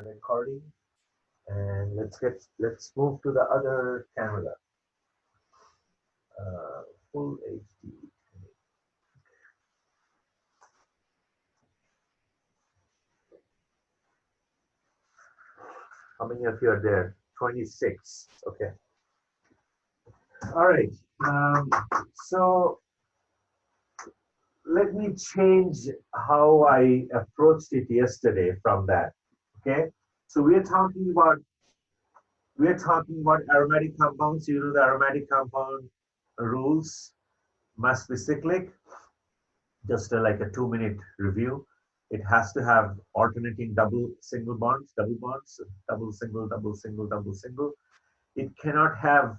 the recording, and let's move to the other camera. Full HD. How many of you are there? 26. Okay. All right. So let me change how I approached it yesterday from that. Okay. So we're talking about aromatic compounds. You know the aromatic compound rules must be cyclic. Just like a 2-minute review. It has to have alternating double bonds, double single, double single, double single. It cannot have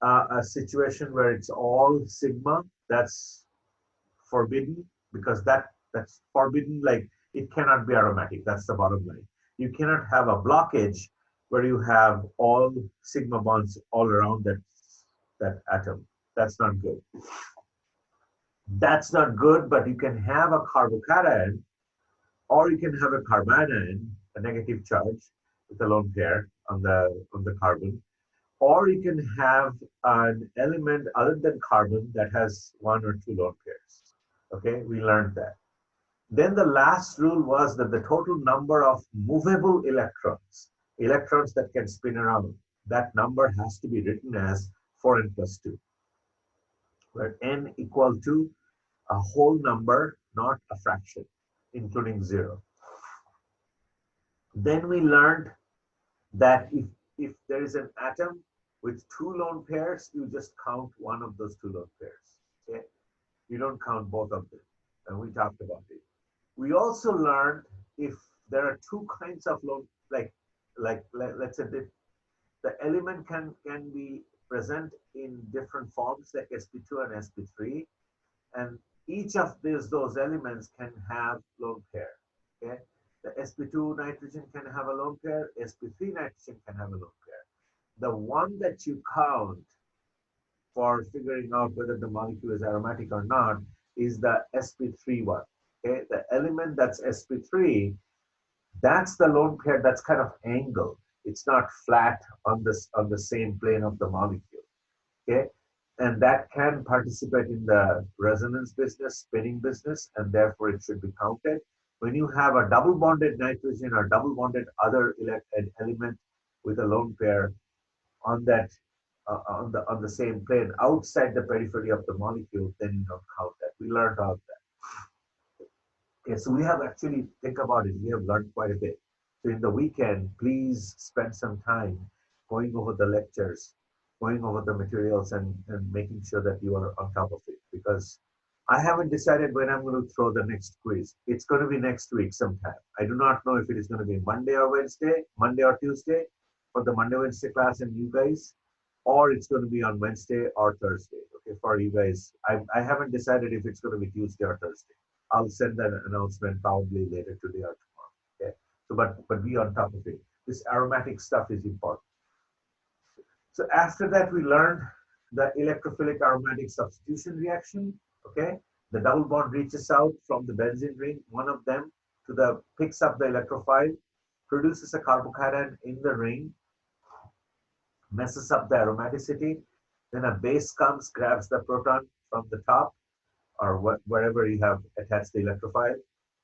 a situation where it's all sigma. That's forbidden, because that's forbidden. Like, it cannot be aromatic. That's the bottom line. You cannot have a blockage where you have all sigma bonds all around that atom. That's not good. That's not good, but you can have a carbocation, or you can have a carbanion, a negative charge with a lone pair on the carbon, or you can have an element other than carbon that has 1 or 2 lone pairs. Okay, we learned that. Then the last rule was that the total number of movable electrons that can spin around, that number has to be written as 4n plus 2, where n equal to a whole number, not a fraction, including 0. Then we learned that if there is an atom with 2 lone pairs, you just count one of those 2 lone pairs. Okay, you don't count both of them, and we talked about it. We also learned if there are 2 kinds of lone, like let's say the element can be present in different forms, like sp2 and sp3, and each of those elements can have lone pair. Okay, the sp2 nitrogen can have a lone pair, sp3 nitrogen can have a lone pair. The one that you count for figuring out whether the molecule is aromatic or not is the sp3 one. Okay, the element that's sp3, that's the lone pair that's kind of angled. It's not flat on the same plane of the molecule. Okay, and that can participate in the resonance business, spinning business, and therefore it should be counted. When you have a double bonded nitrogen or double bonded other element with a lone pair on that on the same plane outside the periphery of the molecule, then you don't count that. We learned all that. Okay, so we have actually, think about it, we have learned quite a bit. So in the weekend, please spend some time going over the lectures, going over the materials, and making sure that you are on top of it, because I haven't decided when I'm going to throw the next quiz. It's going to be next week sometime. I do not know if it is going to be Monday or Tuesday for the Monday-Wednesday class and you guys, or it's going to be on Wednesday or Thursday. Okay, for you guys, I haven't decided if it's going to be Tuesday or Thursday. I'll send that announcement probably later today or tomorrow. Okay, so but be on top of it. This aromatic stuff is important. So after that, we learned the electrophilic aromatic substitution reaction. Okay, the double bond reaches out from the benzene ring, one of them, picks up the electrophile, produces a carbocation in the ring, messes up the aromaticity. Then a base comes, grabs the proton from the top, or wherever you have attached the electrophile,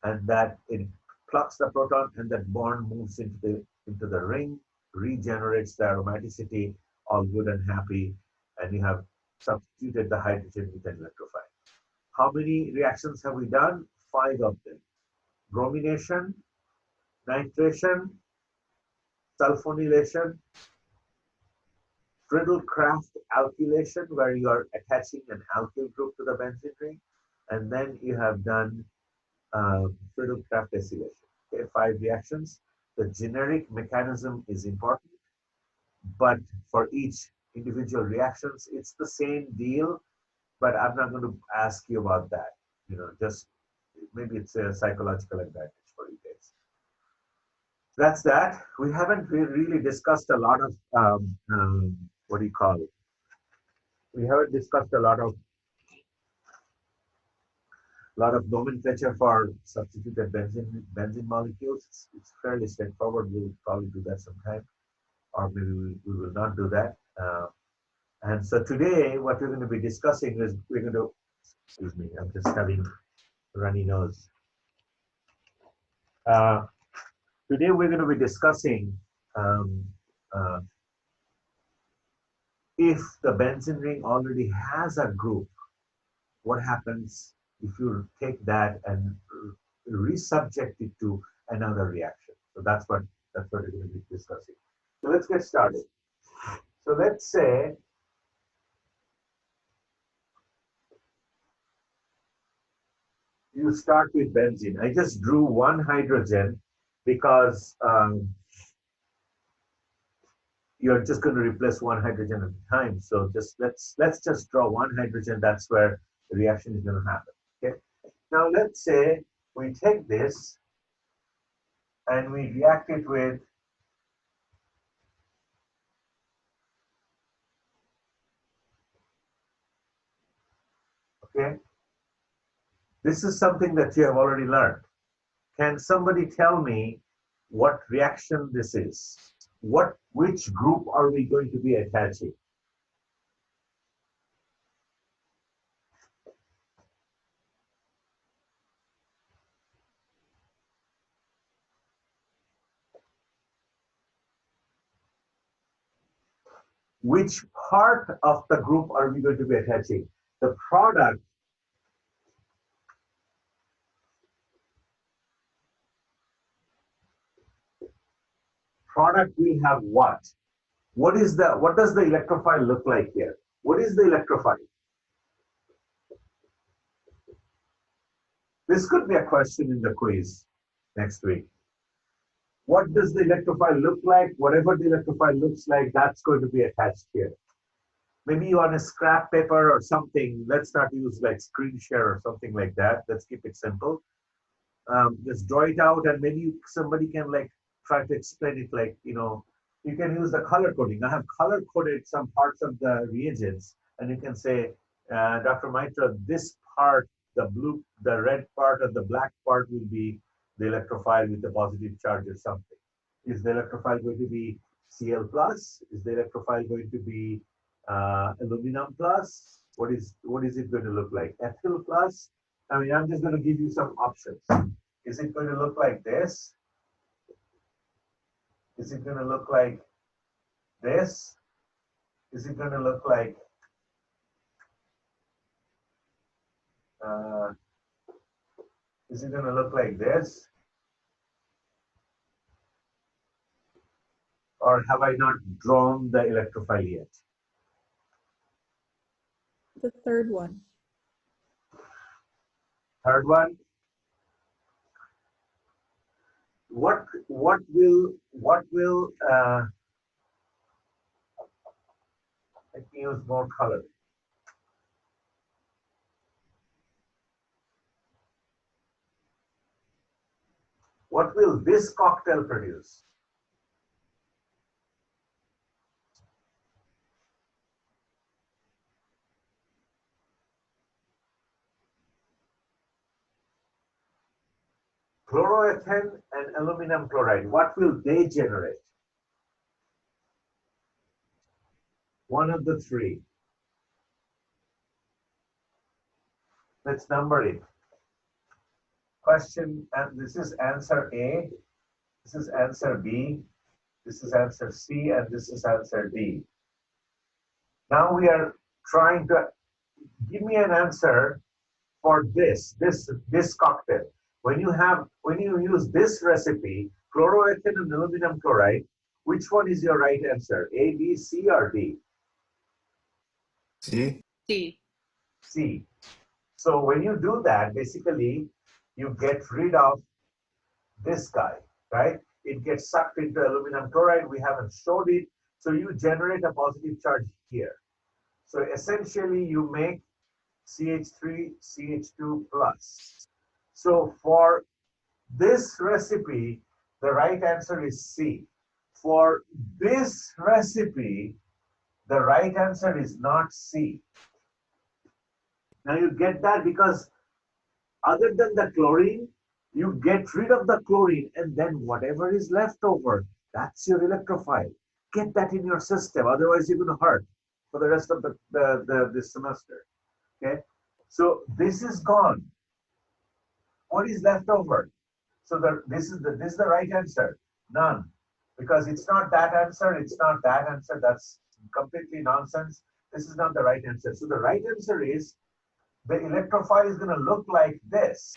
and that it plucks the proton, and that bond moves into the ring, regenerates the aromaticity, all good and happy, and you have substituted the hydrogen with an electrophile. How many reactions have we done? 5 of them. Bromination, nitration, sulfonylation, Friedel-Crafts alkylation, where you are attaching an alkyl group to the benzene ring, and then you have done Friedel-Crafts acylation. Okay, 5 reactions. The generic mechanism is important, but for each individual reactions, it's the same deal, but I'm not going to ask you about that. Just maybe it's a psychological advantage for you guys. That's that. We haven't really discussed a lot of, what do you call it? We haven't discussed a lot of A lot of nomenclature for substituted benzene molecules. It's fairly straightforward. We'll probably do that sometime, or maybe we will not do that. And so today, what we're going to be discussing is we're going to, excuse me, I'm just having a runny nose. Today, we're going to be discussing if the benzene ring already has a group, what happens if you take that and resubject it to another reaction. So that's what we're going to be discussing. So let's get started. So let's say you start with benzene. I just drew one hydrogen because you're just going to replace one hydrogen at a time. So just let's just draw one hydrogen. That's where the reaction is going to happen. Okay. Now let's say we take this and we react it with okay. This is something that you have already learned. Can somebody tell me what reaction this is? Which group are we going to be attaching? Which part of the group are we going to be attaching? The product will have what? What does the electrophile look like here? What is the electrophile? This could be a question in the quiz next week. What does the electrophile look like? Whatever the electrophile looks like, that's going to be attached here. Maybe on a scrap paper or something. Let's not use like screen share or something like that. Let's keep it simple. Just draw it out, and maybe somebody can like try to explain it like, you can use the color coding. I have color coded some parts of the reagents, and you can say, Dr. Maitra, this part, the blue, the red part, or the black part will be the electrophile with the positive charge or something. Is the electrophile going to be Cl plus? Is the electrophile going to be aluminum plus? What is it going to look like? Ethyl plus? I mean, I'm just going to give you some options. Is it going to look like this? Is it going to look like this? Is it going to look like is it going to look like this? Or have I not drawn the electrophile yet? The third one. Third one. What will let me use more color. What will this cocktail produce? Chloroethane and aluminum chloride. What will they generate? One of the three. Let's number it. Question, and this is answer A, this is answer B, this is answer C, and this is answer D. Now we are trying to give me an answer for this cocktail. When you use this recipe, chloroethane and aluminum chloride, which one is your right answer? A, B, C, or D? C. C. C. So when you do that, basically, you get rid of this guy, right? It gets sucked into aluminum chloride. We haven't showed it. So you generate a positive charge here. So essentially, you make CH3, CH2 plus. So for this recipe, the right answer is C. For this recipe, the right answer is not C. Now you get that because other than the chlorine, you get rid of the chlorine, and then whatever is left over, that's your electrophile. Get that in your system, otherwise you're going to hurt for the rest of this semester. Okay, so this is gone. What is left over? So this is the right answer. None, because it's not that answer. It's not that answer. That's completely nonsense. This is not the right answer. So the right answer is the electrophile is going to look like this.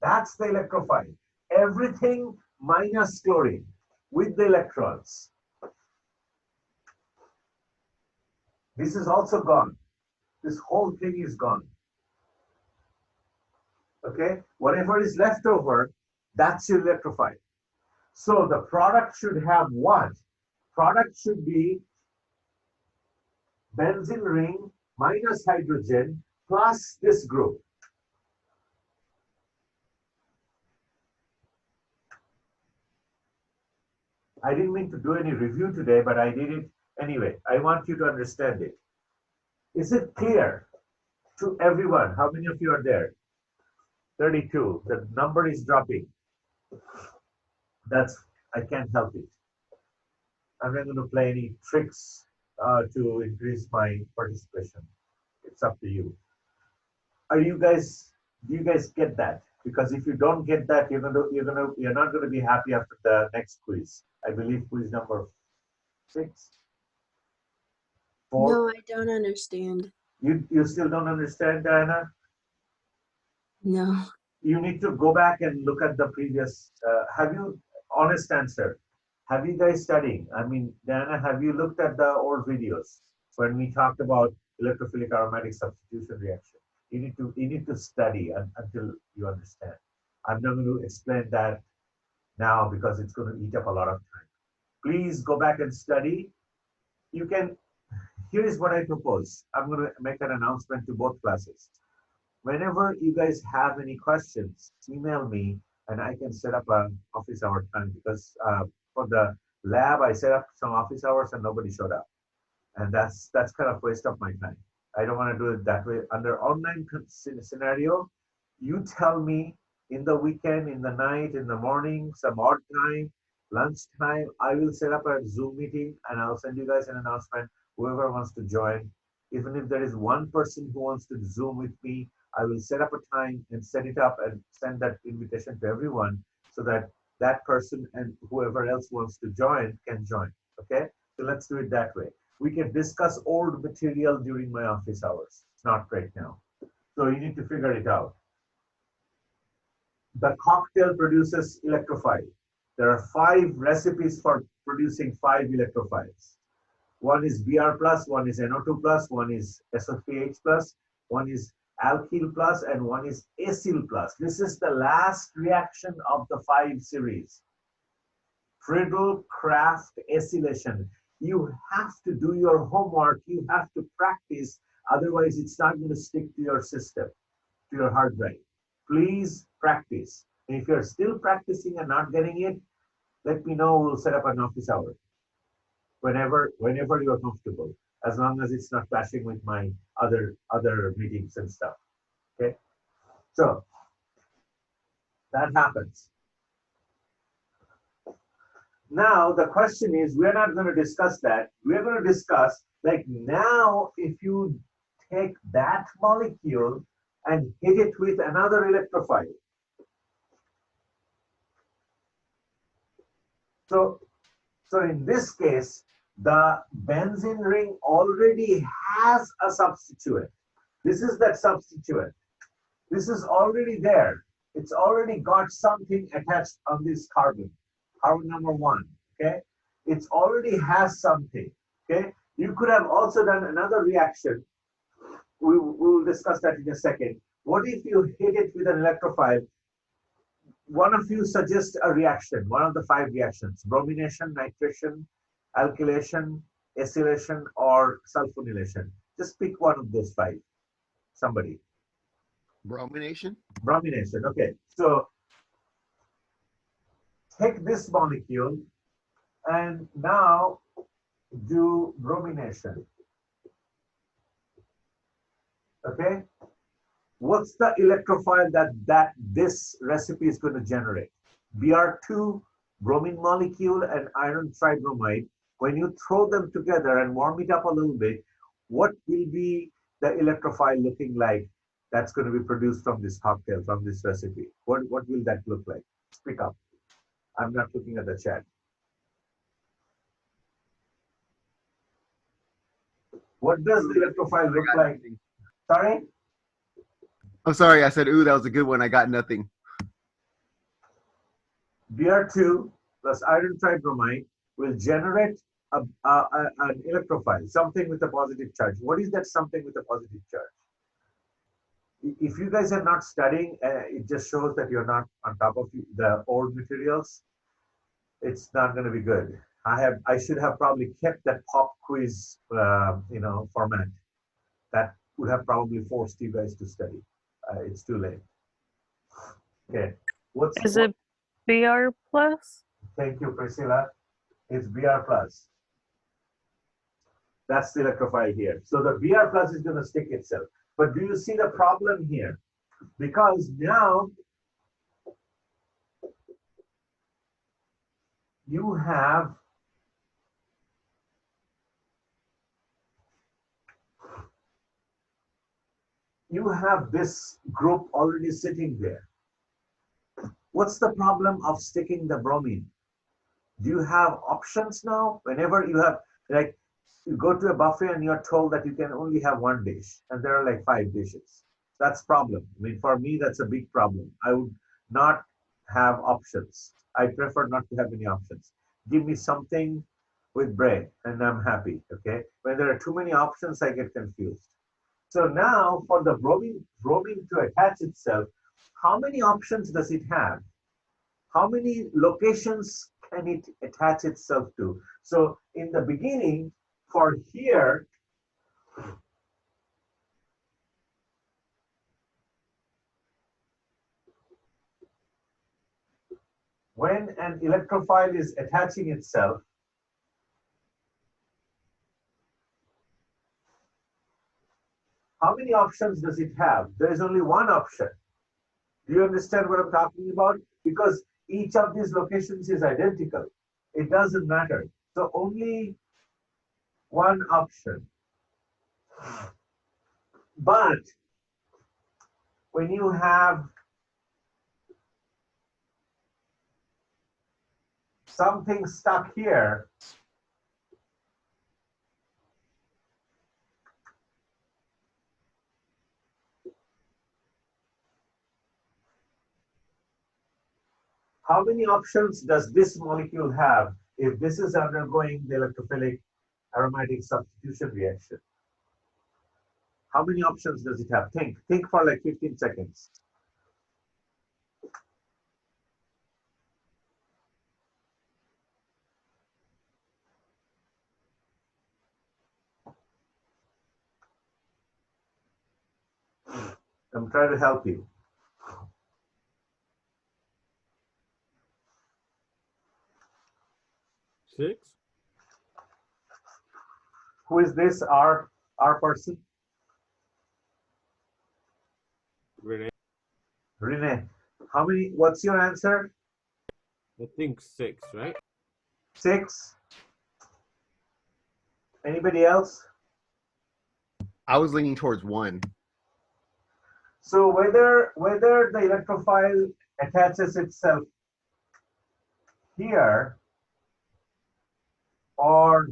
That's the electrophile. Everything minus chlorine with the electrons. This is also gone. This whole thing is gone. Okay, whatever is left over, that's your electrophile. So the product should have what? Product should be benzene ring minus hydrogen plus this group. I didn't mean to do any review today, but I did it anyway. I want you to understand it. Is it clear to everyone? How many of you are there? 32. The number is dropping. I can't help it. I'm not going to play any tricks to increase my participation. It's up to you. Do you guys get that? Because if you don't get that, you're not going to be happy after the next quiz. I believe quiz number 6. 4. No, I don't understand. You still don't understand, Diana? No. You need to go back and look at the previous. Honest answer, have you guys studied? I mean, Diana, have you looked at the old videos when we talked about electrophilic aromatic substitution reaction? You need to study until you understand. I'm not going to explain that now because it's going to eat up a lot of time. Please go back and study. Here is what I propose. I'm going to make an announcement to both classes. Whenever you guys have any questions, email me and I can set up an office hour time, because for the lab, I set up some office hours and nobody showed up. And that's kind of waste of my time. I don't want to do it that way. Under online scenario, you tell me in the weekend, in the night, in the morning, some odd time, lunchtime, I will set up a Zoom meeting and I'll send you guys an announcement, whoever wants to join. Even if there is one person who wants to Zoom with me, I will set up a time and set it up and send that invitation to everyone so that that person and whoever else wants to join can join. Okay, so let's do it that way. We can discuss old material during my office hours, not right now. So you need to figure it out. The cocktail produces electrophile. There are 5 recipes for producing 5 electrophiles. One is Br plus, one is NO2 plus, one is SO3H plus, one is alkyl plus, and one is acyl plus. This is the last reaction of the 5 series. Friedel-Crafts acylation. You have to do your homework. You have to practice. Otherwise, it's not going to stick to your system, to your hard drive. Please practice. And if you're still practicing and not getting it, let me know. We'll set up an office hour whenever you're comfortable, as long as it's not clashing with my other meetings and stuff. Okay, so that happens. Now the question is, we're not going to discuss that. We're going to discuss, like, now if you take that molecule and hit it with another electrophile. So in this case, the benzene ring already has a substituent. This is that substituent. This is already there. It's already got something attached on this carbon number 1. Okay, it's already has something. Okay, you could have also done another reaction. We will discuss that in a second. What if you hit it with an electrophile? One of you suggests a reaction, one of the 5 reactions: bromination, nitration, alkylation, acylation, or sulfonylation. Just pick one of those 5. Somebody. Bromination? Bromination, okay. So take this molecule and now do bromination. Okay? What's the electrophile that this recipe is going to generate? Br2, bromine molecule, and iron tribromide. When you throw them together and warm it up a little bit, what will be the electrophile looking like that's going to be produced from this cocktail, from this recipe? What will that look like? Speak up. I'm not looking at the chat. What does the electrophile look like? Sorry? I'm sorry, I said, ooh, that was a good one. I got nothing. Br2 plus iron tribromide will generate an electrophile, something with a positive charge. What is that something with a positive charge? If you guys are not studying, it just shows that you're not on top of the old materials. It's not going to be good. I should have probably kept that pop quiz, format. That would have probably forced you guys to study. It's too late. Okay. Is it BR plus? Thank you, Priscilla. It's Br plus. That's the electrophile here. So the Br plus is going to stick itself. But do you see the problem here? Because now you have this group already sitting there. What's the problem of sticking the bromine? Do you have options now? Whenever you have, like, you go to a buffet and you're told that you can only have one dish, and there are like 5 dishes. That's problem. I mean, for me, that's a big problem. I would not have options. I prefer not to have any options. Give me something with bread, and I'm happy. Okay. When there are too many options, I get confused. So now, for the bromine to attach itself, how many options does it have? How many locations can it attach itself to? So in the beginning, for here, when an electrophile is attaching itself, how many options does it have? There is only one option. Do you understand what I'm talking about? Because each of these locations is identical. It doesn't matter. So only one option. But when you have something stuck here, how many options does this molecule have if this is undergoing the electrophilic aromatic substitution reaction? How many options does it have? Think for like 15 seconds. I'm trying to help you. Six. Who is this? Our person? Renee. Renee. How many? What's your answer? I think 6, right? 6. Anybody else? I was leaning towards 1. So whether the electrophile attaches itself here or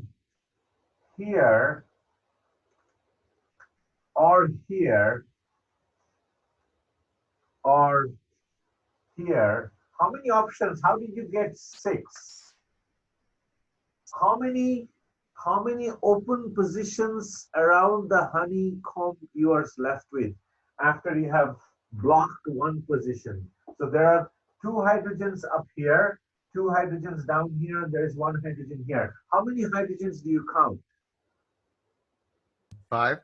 here or here or here, how many options? How did you get 6? How many open positions around the honeycomb you are left with after you have blocked one position? So there are 2 hydrogens up here, 2 hydrogens down here, and there is 1 hydrogen here. How many hydrogens do you count? 5.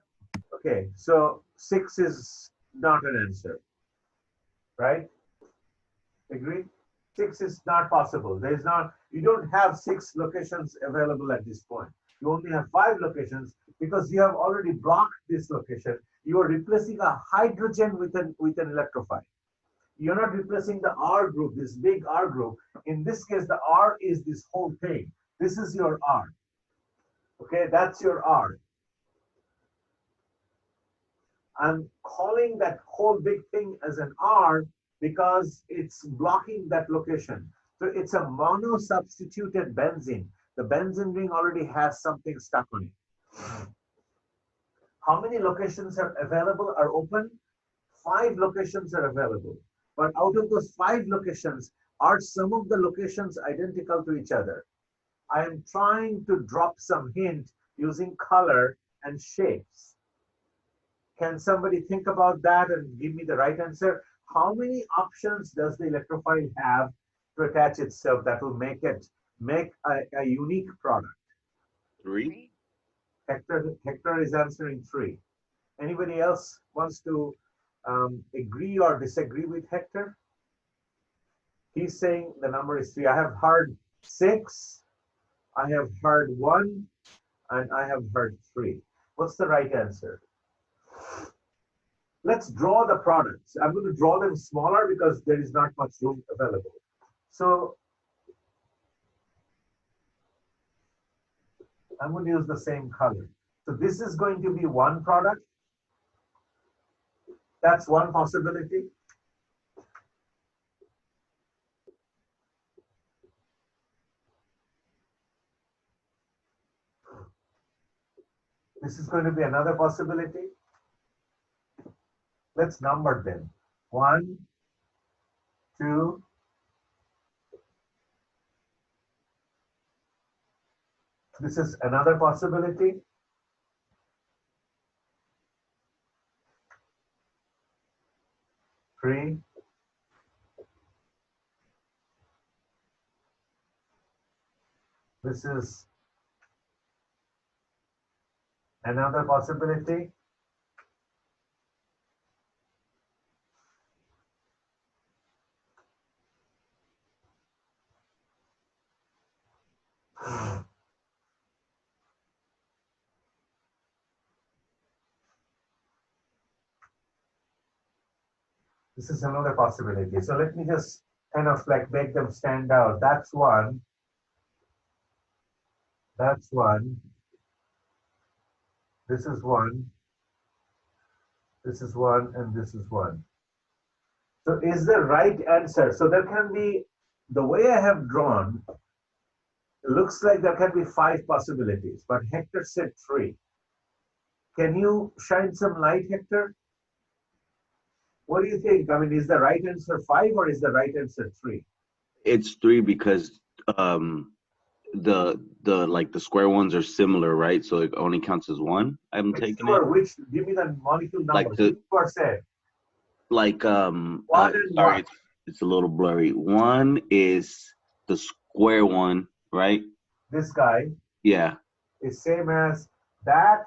Okay, so 6 is not an answer, right? Agree? 6 is not possible. There is not, you don't have 6 locations available at this point. You only have 5 locations because you have already blocked this location. You are replacing a hydrogen with an electrophile. You're not replacing the R group, this big R group. In this case, the R is this whole thing. This is your R. Okay, that's your R. I'm calling that whole big thing as an R because it's blocking that location. So it's a mono-substituted benzene. The benzene ring already has something stuck on it. How many locations are available, are open? 5 locations are available. But out of those 5 locations, are some of the locations identical to each other? I am trying to drop some hint using color and shapes. Can somebody think about that and give me the right answer? How many options does the electrophile have to attach itself that will make a unique product? 3. Hector is answering 3. Anybody else wants to agree or disagree with Hector? He's saying the number is 3. I have heard 6, I have heard 1, and I have heard 3. What's the right answer? Let's draw the products. I'm going to draw them smaller because there is not much room available. So I'm going to use the same color. So this is going to be one product. That's one possibility. This is going to be another possibility. Let's number them. 1, 2, 3. This is another possibility. 3. This is another possibility. This is another possibility. So let me just kind of like make them stand out. That's one. That's one. This is one. This is one, and this is one. So is the right answer? So there can be, the way I have drawn, it looks like there can be 5 possibilities, but Hector said 3. Can you shine some light, Hector? What do you think? I mean, is the right answer 5 or is the right answer 3? It's 3 because the square ones are similar, right? So it only counts as 1. I'm taking it. Which? Give me the molecule number. Like the. Who are said? Like Sorry, it's a little blurry. 1 is the square one, right? This guy. Yeah. Is same as that.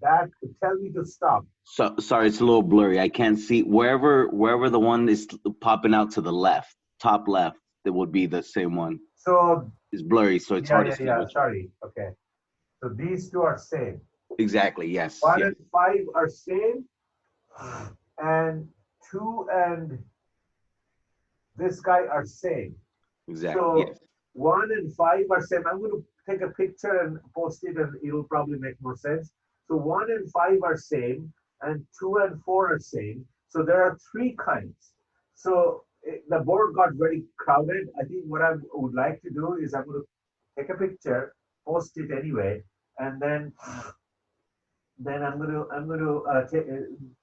Tell me to stop. So sorry, it's a little blurry. I can't see wherever the one is popping out to the left, top left, that would be the same one. So it's blurry, so it's hard to see. Yeah, sorry. Okay. So these 2 are same. Exactly, yes. 1 yes. and 5 are same. And 2 and this guy are same. Exactly. So yes. 1 and 5 are same. I'm going to take a picture and post it, and it'll probably make more sense. So 1 and 5 are same, and 2 and 4 are same. So there are 3 kinds. So the board got very crowded. I think what I would like to do is I'm going to take a picture, post it anyway, and then I'm going to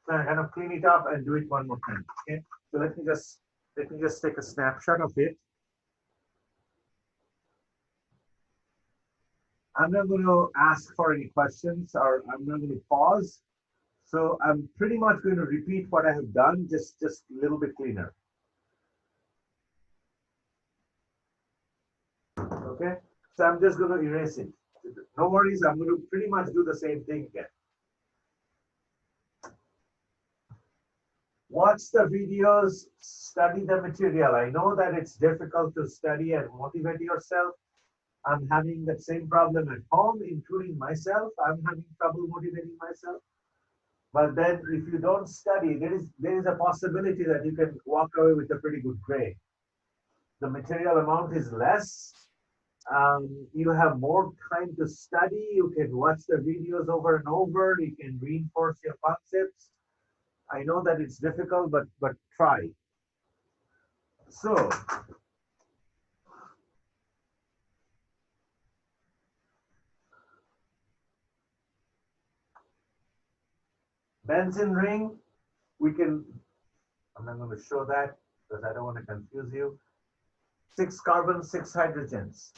kind of clean it up and do it one more time. Okay. So let me just take a snapshot of it. I'm not going to ask for any questions, or I'm not going to pause. So I'm pretty much going to repeat what I have done, just a little bit cleaner. Okay. So I'm just going to erase it. No worries. I'm going to pretty much do the same thing again. Watch the videos, study the material. I know that it's difficult to study and motivate yourself. I'm having that same problem at home, including myself. I'm having trouble motivating myself. But then if you don't study, there is a possibility that you can walk away with a pretty good grade. The material amount is less. You have more time to study. You can watch the videos over and over. You can reinforce your concepts. I know that it's difficult, but try. So, benzene ring, I'm not going to show that because I don't want to confuse you. 6 carbons, 6 hydrogens.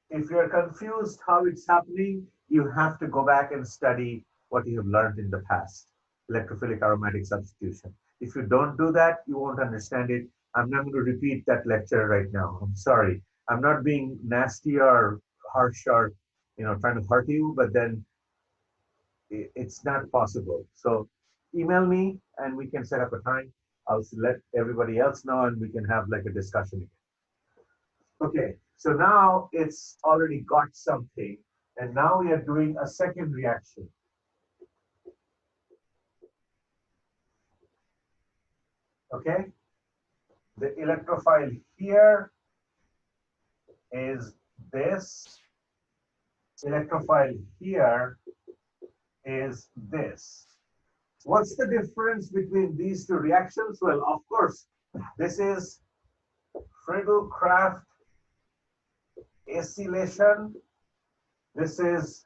If you're confused how it's happening, you have to go back and study what you have learned in the past, electrophilic aromatic substitution. If you don't do that, you won't understand it. I'm not going to repeat that lecture right now. I'm sorry. I'm not being nasty or harsh or trying to hurt you, but then it's not possible. So email me and we can set up a time. I'll let everybody else know and we can have like a discussion again. Okay, so now it's already got something, and now we are doing a second reaction. Okay, the electrophile here is this, electrophile here is this. What's the difference between these two reactions? Well, of course, this is Friedel-Crafts acylation. This is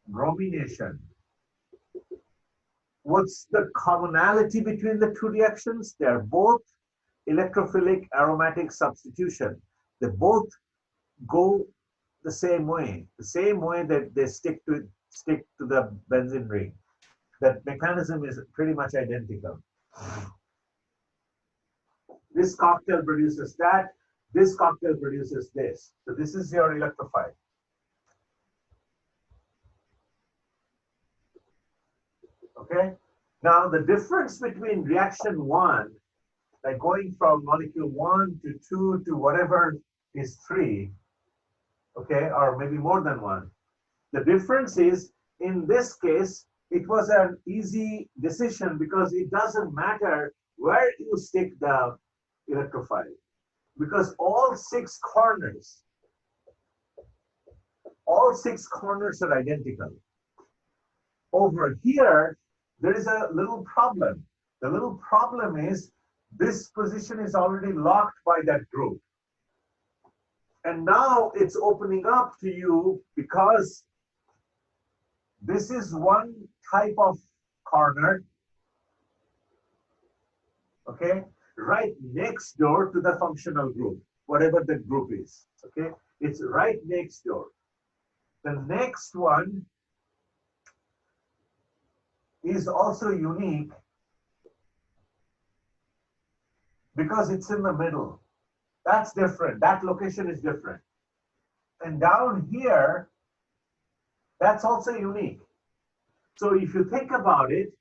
bromination. What's the commonality between the two reactions? They are both electrophilic aromatic substitution. They both go the same way that they stick to the benzene ring. That mechanism is pretty much identical. This cocktail produces that. This cocktail produces this. So this is your electrophile. Okay. Now the difference between reaction 1, like going from molecule 1 to 2 to whatever is 3, okay, or maybe more than 1. The difference is, in this case, it was an easy decision because it doesn't matter where you stick the electrophile, because all 6 corners are identical. Over here, there is a little problem. The little problem is this position is already locked by that group. And now it's opening up to you because this is one type of corner, okay, right next door to the functional group, whatever the group is, okay? It's right next door. The next one is also unique because it's in the middle. That's different. That location is different. And down here, that's also unique. So if you think about it,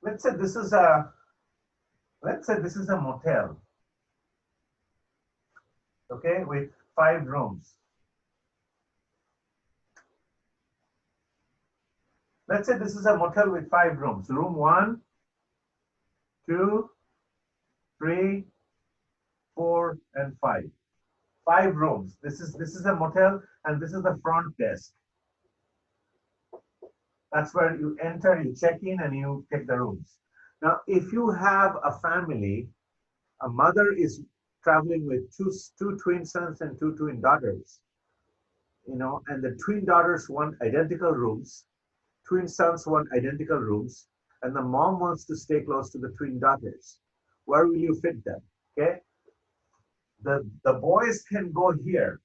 let's say this is a motel, okay, with 5 rooms. Let's say this is a motel with 5 rooms. Room 1, 2, 3, 4, and 5. 5 rooms. This is a motel, and this is the front desk. That's where you enter, you check in, and you take the rooms. Now, if you have a family, a mother is traveling with two twin sons and two twin daughters, and the twin daughters want identical rooms, twin sons want identical rooms, and the mom wants to stay close to the twin daughters. Where will you fit them? Okay. The boys can go here.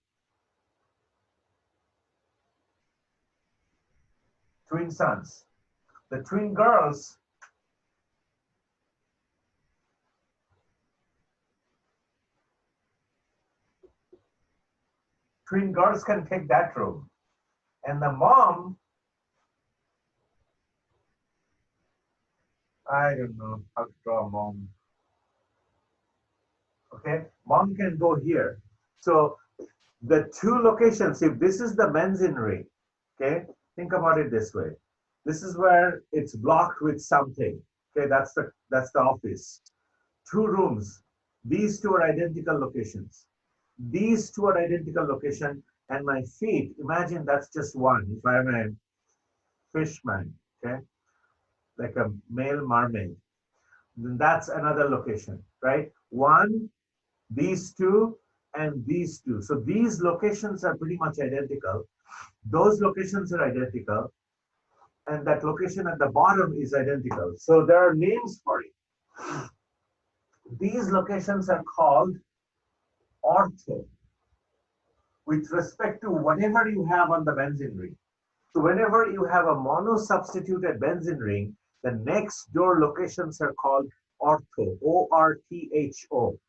Twin sons. The twin girls can take that room. And the mom, I don't know how to draw a mom. Okay, mom can go here. So the two locations, if this is the benzene ring, okay, think about it this way. This is where it's blocked with something. Okay, that's the office. Two rooms. These two are identical locations. These two are identical location, and my feet, imagine that's just one. If I'm a fishman, okay, like a male mermaid, then that's another location, right? One, these two, and these two. So these locations are pretty much identical. Those locations are identical, and that location at the bottom is identical. So there are names for it. These locations are called ortho with respect to whatever you have on the benzene ring. So whenever you have a mono-substituted benzene ring, the next door locations are called ortho, O-R-T-H-O.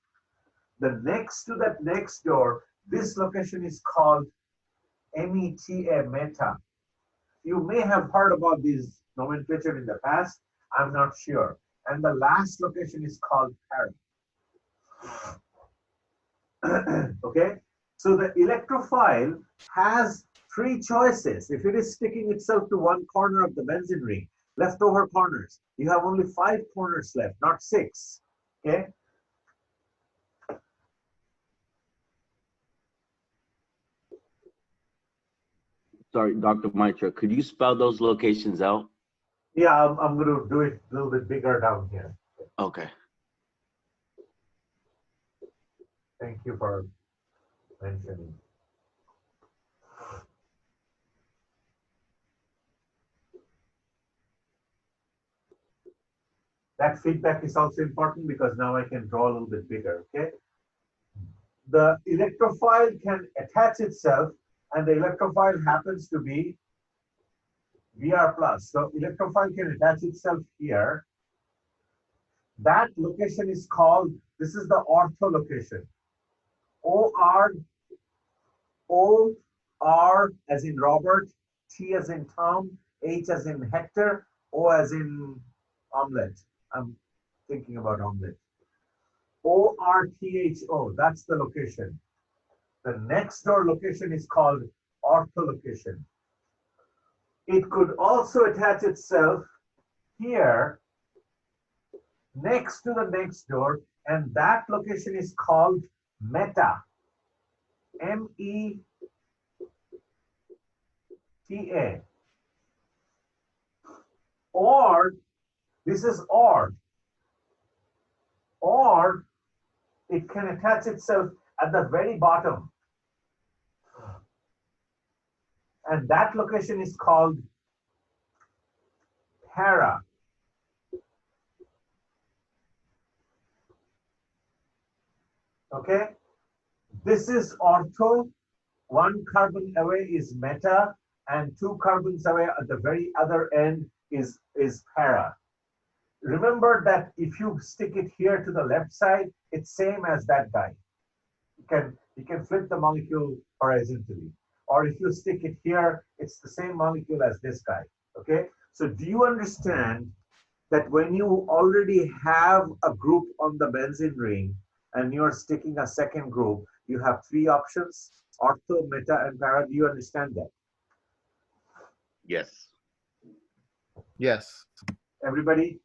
The next to that next door, this location is called META, meta. You may have heard about this nomenclature in the past, I'm not sure. And the last location is called para. Okay, so the electrophile has three choices. If it is sticking itself to one corner of the benzene ring, leftover corners, you have only 5 corners left, not 6. Okay. Sorry, Dr. Mitra, could you spell those locations out? Yeah, I'm going to do it a little bit bigger down here. Okay. Thank you for mentioning. That feedback is also important because now I can draw a little bit bigger, okay? The electrophile can attach itself, and the electrophile happens to be Br+. So electrophile can attach itself here. That location is called, this is the ortho location. O-R as in Robert, T as in Tom, H as in Hector, O as in omelette. I'm thinking about omelette. O-R-T-H-O, that's the location. The next door location is called ortho location. It could also attach itself here next to the next door, and that location is called meta. M-E-T-A. Or, this is or it can attach itself at the very bottom. And that location is called para. Okay? This is ortho. 1 carbon away is meta, and 2 carbons away at the very other end is para. Remember that if you stick it here to the left side, it's same as that guy. You can flip the molecule horizontally. Or if you stick it here, it's the same molecule as this guy. Okay? So do you understand that when you already have a group on the benzene ring and you're sticking a second group, you have 3 options, ortho, meta, and para? Do you understand that? Yes. Yes. Everybody?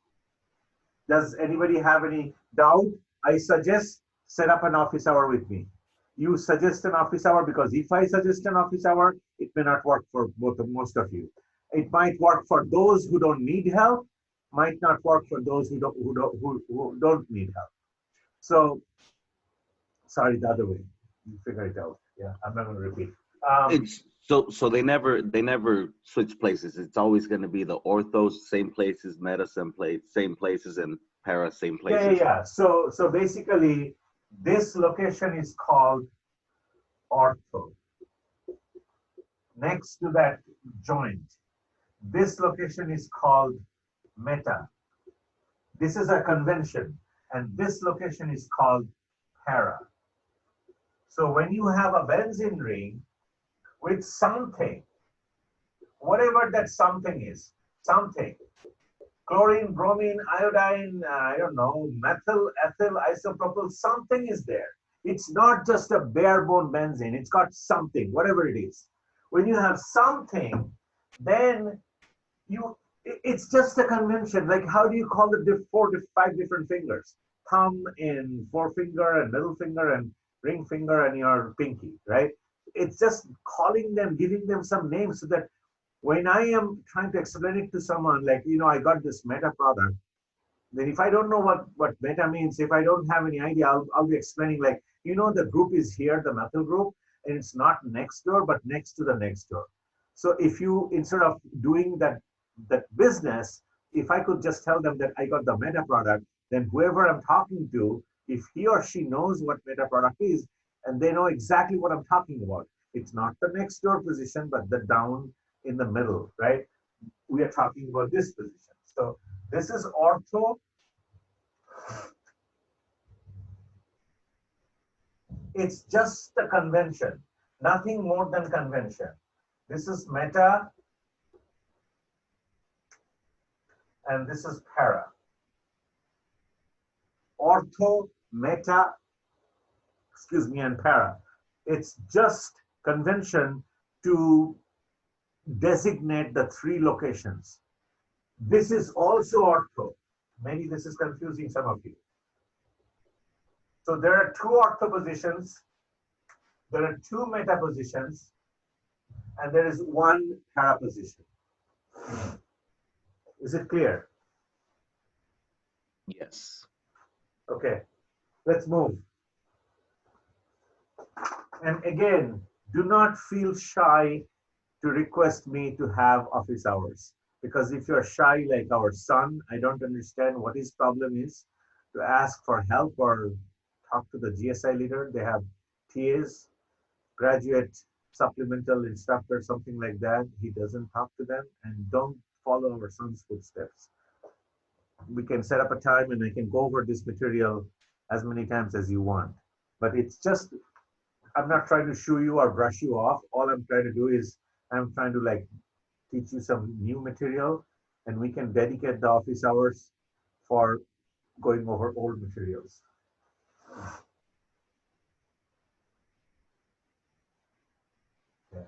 Does anybody have any doubt? I suggest set up an office hour with me. You suggest an office hour, because if I suggest an office hour, it may not work for most of you. It might work for those who don't need help, might not work for those who don't need help. So Sorry, the other way. You figure it out. Yeah, I'm not going to repeat. It's so they never switch places. It's always going to be the orthos same places, meta same places, and para same places. Yeah. So basically, this location is called ortho. Next to that joint, this location is called meta. This is a convention, and this location is called para. So when you have a benzene ring with something, whatever that something is, something, chlorine, bromine, iodine, I don't know, methyl, ethyl, isopropyl, something is there. It's not just a bare bone benzene, it's got something, whatever it is. When you have something, then it's just a convention. Like, how do you call the 5 different fingers? Thumb and forefinger and middle finger and ring finger and your pinky, right? It's just calling them, giving them some names so that when I am trying to explain it to someone, like, I got this meta product, then if I don't know what meta means, if I don't have any idea, I'll be explaining like, the group is here, the methyl group, and it's not next door, but next to the next door. So if you, instead of doing that business, if I could just tell them that I got the meta product, then whoever I'm talking to, if he or she knows what meta product is, and they know exactly what I'm talking about, it's not the next door position, but the down in the middle, right? We are talking about this position. So this is ortho. It's just a convention, nothing more than convention. This is meta, and this is para. Ortho, meta, and para. It's just convention to designate the 3 locations. This is also ortho. Maybe this is confusing some of you. So there are 2 ortho positions, there are 2 meta positions, and there is 1 para position. Is it clear? Yes. Okay, let's move. And again, do not feel shy to request me to have office hours. Because if you're shy like our son, I don't understand what his problem is, to ask for help or talk to the GSI leader. They have TAs, graduate supplemental instructor, something like that. He doesn't talk to them, and don't follow our son's footsteps. We can set up a time and I can go over this material as many times as you want. But it's just, I'm not trying to shoo you or brush you off. All I'm trying to do is I'm trying to like teach you some new material, and we can dedicate the office hours for going over old materials. Yeah.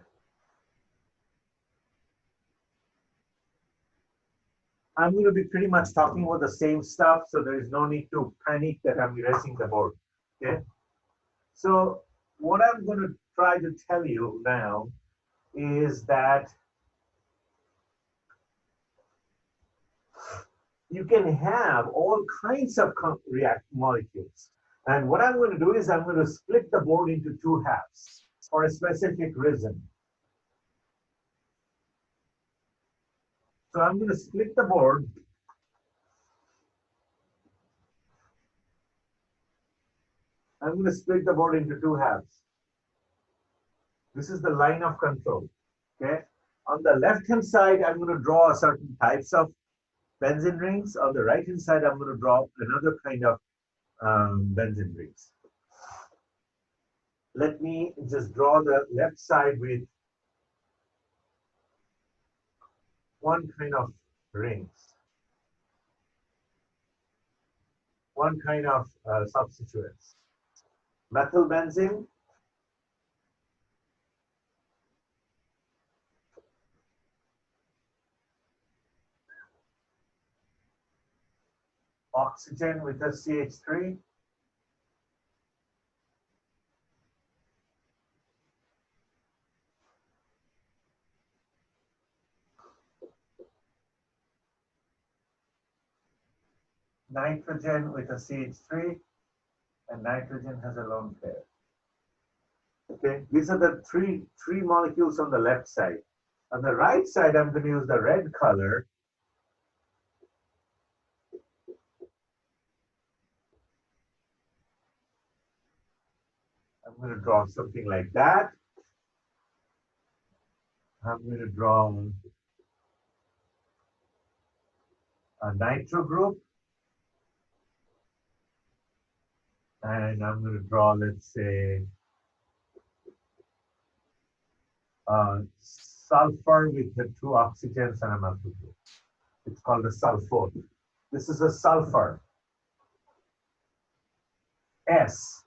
I'm going to be pretty much talking about the same stuff, so there is no need to panic that I'm erasing the board. Okay. So what I'm going to try to tell you now is that you can have all kinds of react molecules. And what I'm going to do is I'm going to split the board into 2 halves for a specific reason. So I'm going to split the board. I'm going to split the board into 2 halves. This is the line of control. Okay. On the left-hand side, I'm going to draw certain types of benzene rings. On the right-hand side, I'm going to draw another kind of benzene rings. Let me just draw the left side with one kind of rings, one kind of substituents. Methylbenzene, oxygen with a CH3, nitrogen with a CH3, and nitrogen has a lone pair. Okay, these are the three molecules on the left side. On the right side, I'm going to use the red color. I'm going to draw something like that. I'm going to draw a nitro group. And I'm going to draw, let's say, sulfur with the 2 oxygens and a methyl group. It's called a sulfur. This is a sulfur. S.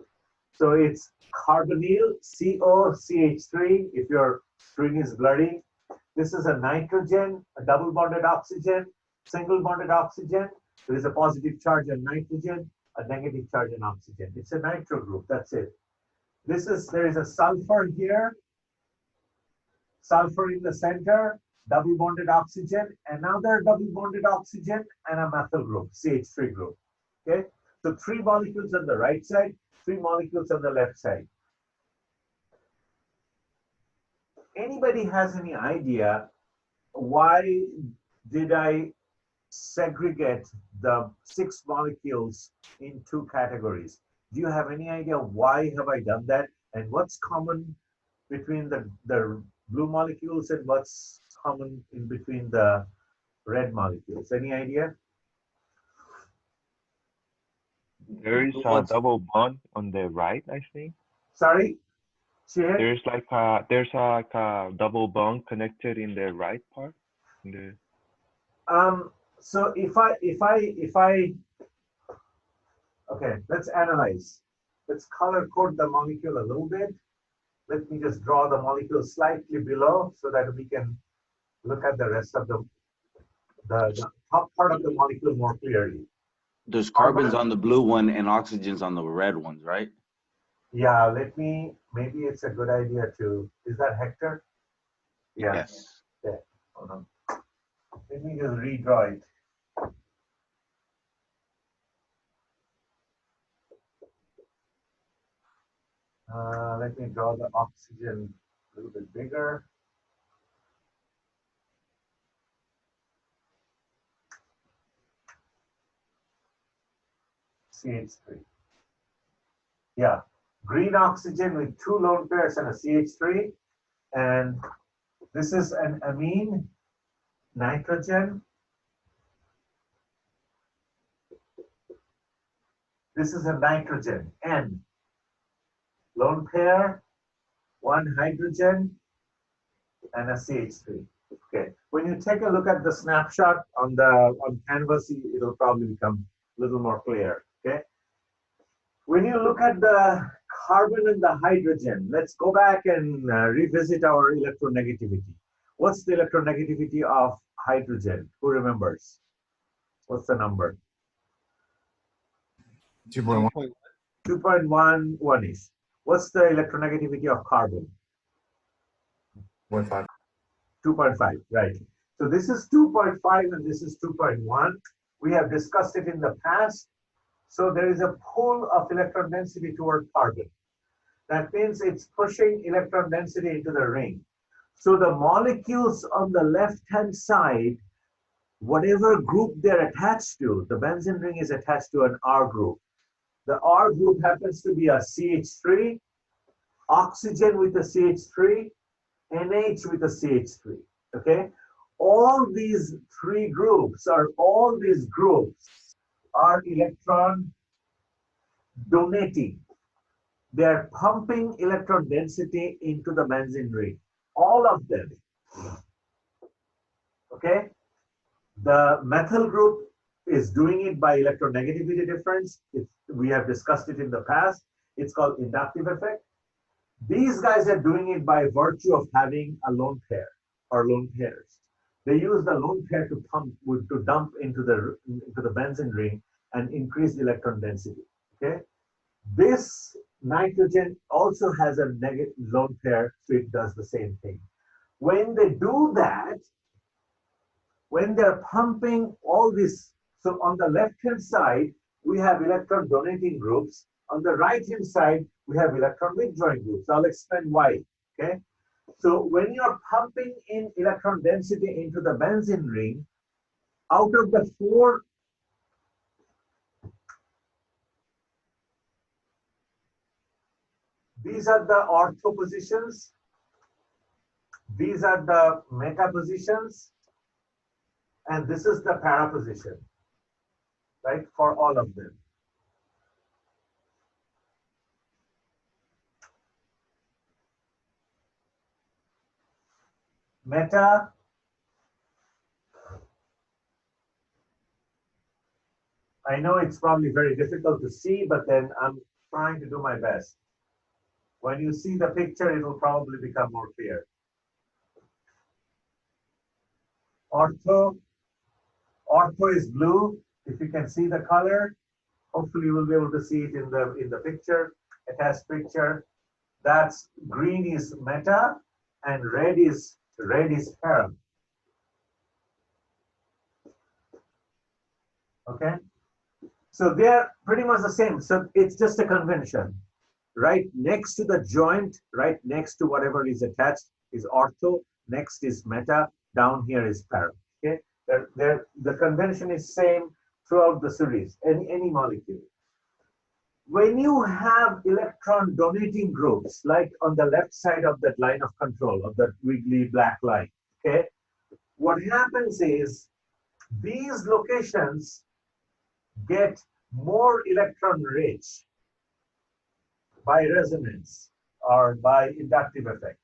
So it's carbonyl, COCH3, if your string is blurry. This is a nitrogen, a double bonded oxygen, single bonded oxygen. There is a positive charge on nitrogen, a negative charge on oxygen. It's a nitro group, that's it. There is a sulfur here, sulfur in the center, double bonded oxygen, another double bonded oxygen, and a methyl group, CH3 group. Okay, so 3 molecules on the right side, 3 molecules on the left side. Anybody has any idea why did I segregate the 6 molecules in 2 categories? Do you have any idea why have I done that? And what's common between the blue molecules and what's common in between the red molecules? Any idea? There is a double bond on the right, I think. Sorry? There's like a double bond connected in the right part. So if I okay, let's analyze. Let's color code the molecule a little bit. Let me just draw the molecule slightly below so that we can look at the rest of the top part of the molecule more clearly. There's carbons on the blue one and oxygens on the red ones, right? Yeah, maybe it's a good idea to, is that Hector? Yeah. Yes. Okay. Hold on. Let me just redraw it. Let me draw the oxygen a little bit bigger. CH3. Yeah, green oxygen with 2 lone pairs and a CH3. And this is an amine, nitrogen. This is a nitrogen, N. Lone pair, 1 hydrogen, and a CH3. Okay. When you take a look at the snapshot on canvas, it'll probably become a little more clear. Okay. When you look at the carbon and the hydrogen, let's go back and revisit our electronegativity. What's the electronegativity of hydrogen? Who remembers? What's the number? 2.1. 2.11-ish. What's the electronegativity of carbon? 1.5. 2.5, right. So this is 2.5 and this is 2.1. We have discussed it in the past. So there is a pull of electron density toward carbon. That means it's pushing electron density into the ring. So the molecules on the left-hand side, whatever group they're attached to, the benzene ring is attached to an R group. The R group happens to be a CH3, oxygen with a CH3, NH with a CH3, okay? All these groups are electron donating. They're pumping electron density into the benzene ring, all of them, okay? The methyl group is doing it by electronegativity difference. We have discussed it in the past. It's called inductive effect. These guys are doing it by virtue of having a lone pair or lone pairs. They use the lone pair to dump into the benzene ring and increase the electron density. Okay, this nitrogen also has a negative lone pair, so it does the same thing. When they do that, when they're pumping all this, so on the left-hand side, we have electron donating groups, On the right-hand side, we have electron withdrawing groups. I'll explain why, okay? So when you're pumping in electron density into the benzene ring, out of the 4, these are the ortho positions, these are the meta positions, and this is the para position, right, for all of them. Meta, I know it's probably very difficult to see, but then I'm trying to do my best. When you see the picture, it will probably become more clear. Ortho is blue. If you can see the color, hopefully you will be able to see it in the picture, attached picture. That's green is meta, and red is para. Okay, so they are pretty much the same. So it's just a convention. Right next to the joint, right next to whatever is attached is ortho. Next is meta. Down here is para. Okay, the convention is same throughout the series. Any molecule. When you have electron donating groups, like on the left side of that line of control of that wiggly black line, okay, what happens is these locations get more electron rich by resonance or by inductive effect.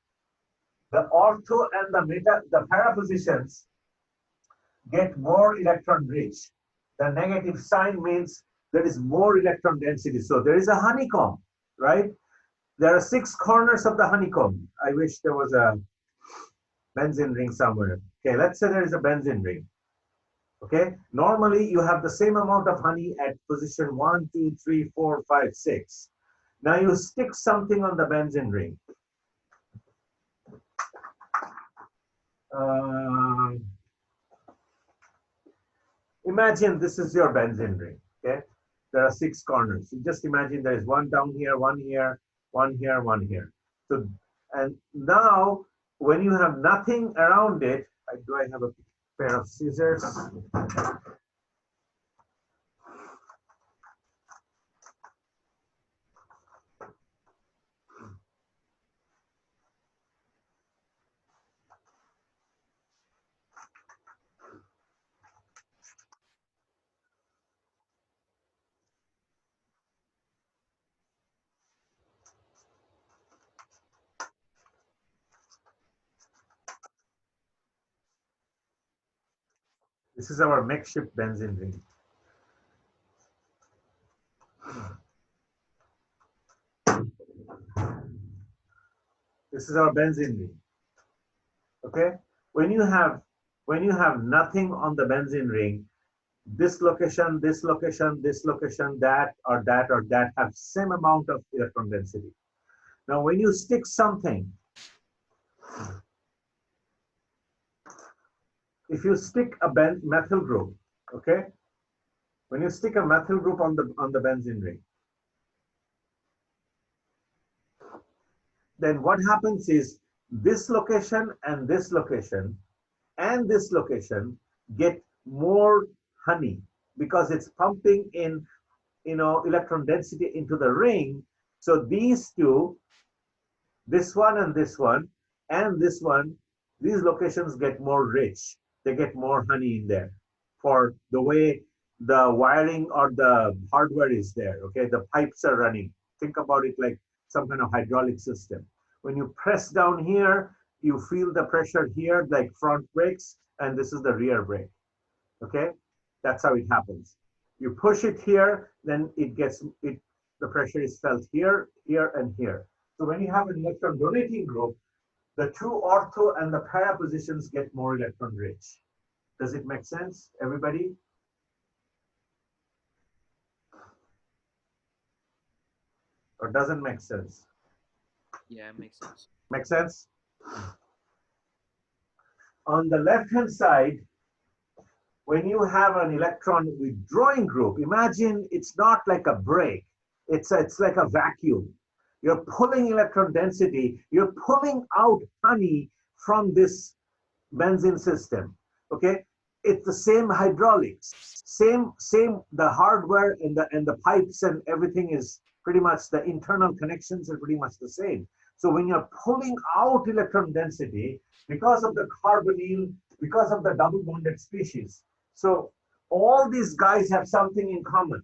The ortho and the meta, the para positions get more electron rich. The negative sign means there is more electron density. So there is a honeycomb, right? There are 6 corners of the honeycomb. I wish there was a benzene ring somewhere. Okay, let's say there is a benzene ring. Okay, normally you have the same amount of honey at position 1, 2, 3, 4, 5, 6. Now you stick something on the benzene ring. Imagine this is your benzene ring, okay? There are 6 corners. You just imagine there is one down here, one here, one here, one here. So, and now when you have nothing around it, do I have a pair of scissors? This is our makeshift benzene ring. This is our benzene ring. Okay? When you have nothing on the benzene ring, this location, this location, this location, that or that or that have same amount of electron density. Now when you stick something, if you stick a methyl group, okay? When you stick a methyl group on the benzene ring, then what happens is this location and this location and this location get more honey because it's pumping in, electron density into the ring. So these two, this one and this one, and this one, these locations get more rich. They get more honey in there for the way the wiring or the hardware is there, okay? The pipes are running. Think about it like some kind of hydraulic system. When you press down here, you feel the pressure here, like front brakes, and this is the rear brake, okay? That's how it happens. You push it here, then the pressure is felt here, here, and here. So when you have an electron donating group, the 2 ortho and the para positions get more electron rich. Does it make sense, everybody? Or doesn't make sense? Yeah, it makes sense. Make sense? On the left-hand side, when you have an electron withdrawing group, imagine it's not like a brake. It's like a vacuum. You're pulling electron density, you're pulling out honey from this benzene system. Okay, it's the same hydraulics, same the hardware and the pipes and everything is pretty much, the internal connections are pretty much the same. So when you're pulling out electron density because of the carbonyl, because of the double bonded species, so all these guys have something in common.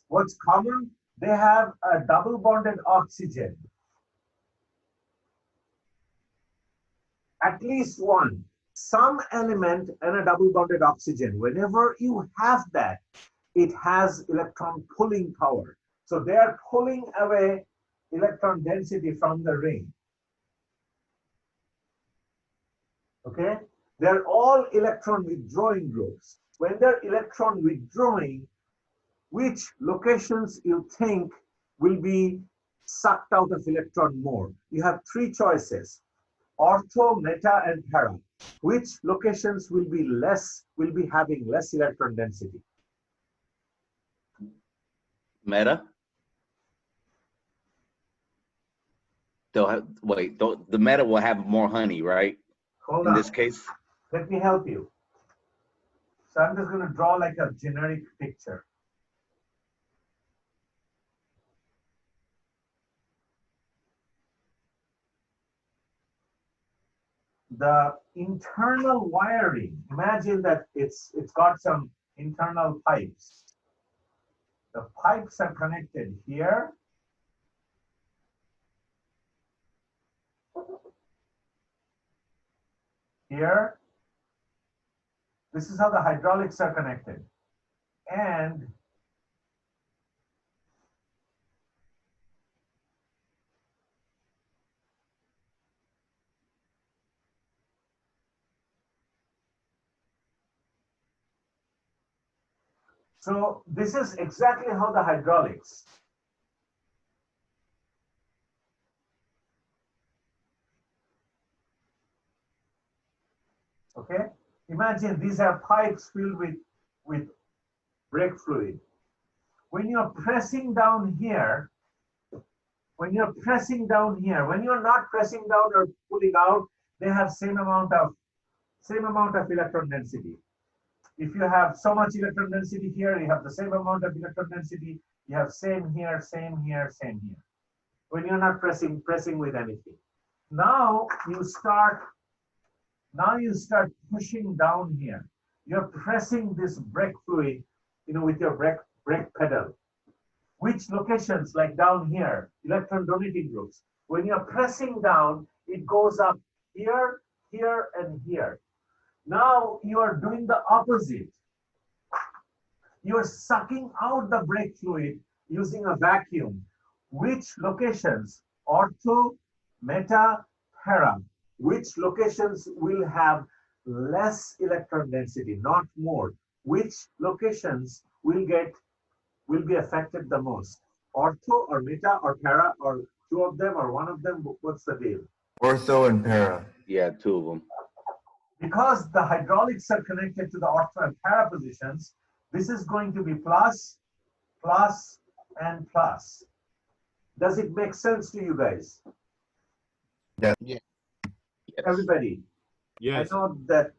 What's common? They have a double bonded oxygen. At least one, some element and a double bonded oxygen. Whenever you have that, it has electron pulling power. So they are pulling away electron density from the ring. Okay? They're all electron withdrawing groups. When they're electron withdrawing, which locations you think will be sucked out of electron more? You have three choices: ortho, meta, and para. Which locations will be having less electron density? Meta. They'll have, wait, the meta will have more honey, right? Hold In on. this case. Let me help you. So I'm just going to draw like a generic picture. The internal wiring, imagine that it's got some internal pipes. The pipes are connected here. Here. This is how the hydraulics are connected. And so this is exactly how the hydraulics. Okay, imagine these are pipes filled with brake fluid. When you're pressing down here, when you're not pressing down or pulling out, they have same amount of electron density. If you have so much electron density here, you have the same amount of electron density. You have same here, same here, same here. When you're not pressing with anything. Now you start pushing down here. You're pressing this brake fluid, with your brake pedal. Which locations, like down here, electron donating groups, when you're pressing down, it goes up here, here, and here. Now you are doing the opposite. You're sucking out the brake fluid using a vacuum. Which locations, ortho, meta, para, which locations will have less electron density, not more? Which locations will be affected the most? Ortho or meta or para, or two of them or one of them? What's the deal? Ortho and para. Yeah, two of them. Because the hydraulics are connected to the ortho and para positions, this is going to be plus, plus, and plus. Does it make sense to you guys? Yeah. Yes. Everybody? Yes. I know that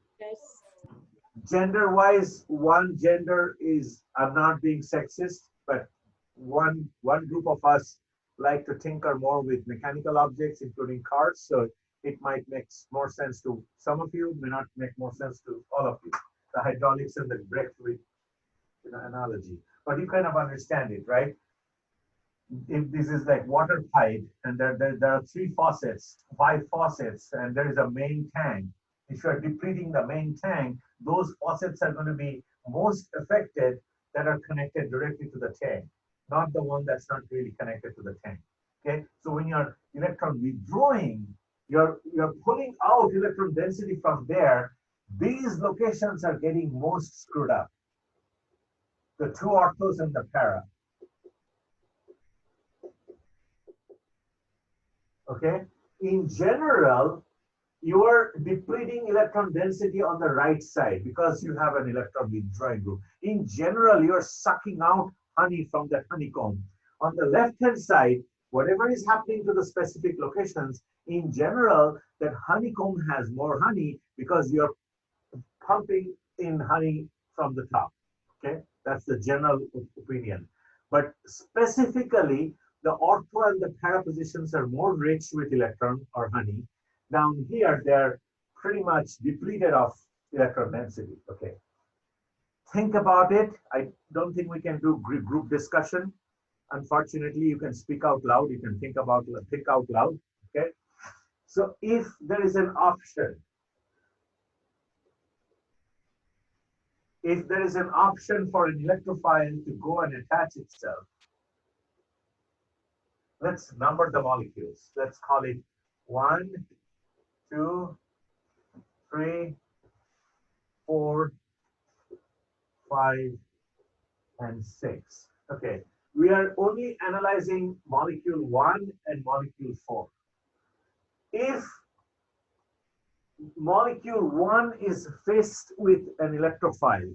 gender-wise, one gender is, I'm not being sexist, but one group of us like to tinker more with mechanical objects, including cars. So it might make more sense to some of you, may not make more sense to all of you. The hydraulics and the brake fluid analogy, but you kind of understand it, right? If this is like water pipe and there are 5 faucets, and there is a main tank. If you are depleting the main tank, those faucets are going to be most affected that are connected directly to the tank, not the one that's not really connected to the tank. Okay, so when you're electron withdrawing, you're pulling out electron density from there. These locations are getting most screwed up. The two orthos and the para. Okay, in general, you are depleting electron density on the right side because you have an electron withdrawing group. In general, you're sucking out honey from that honeycomb. On the left-hand side, whatever is happening to the specific locations, in general, that honeycomb has more honey because you're pumping in honey from the top. Okay, that's the general opinion. But specifically, the ortho and the para positions are more rich with electron or honey. Down here, they're pretty much depleted of electron density. Okay, think about it. I don't think we can do group discussion. Unfortunately, you can speak out loud. You can think out loud. Okay, so if there is an option, for an electrophile to go and attach itself, let's number the molecules. Let's call it 1, 2, 3, 4, 5, and 6. Okay, we are only analyzing molecule 1 and molecule 4. If molecule 1 is faced with an electrophile,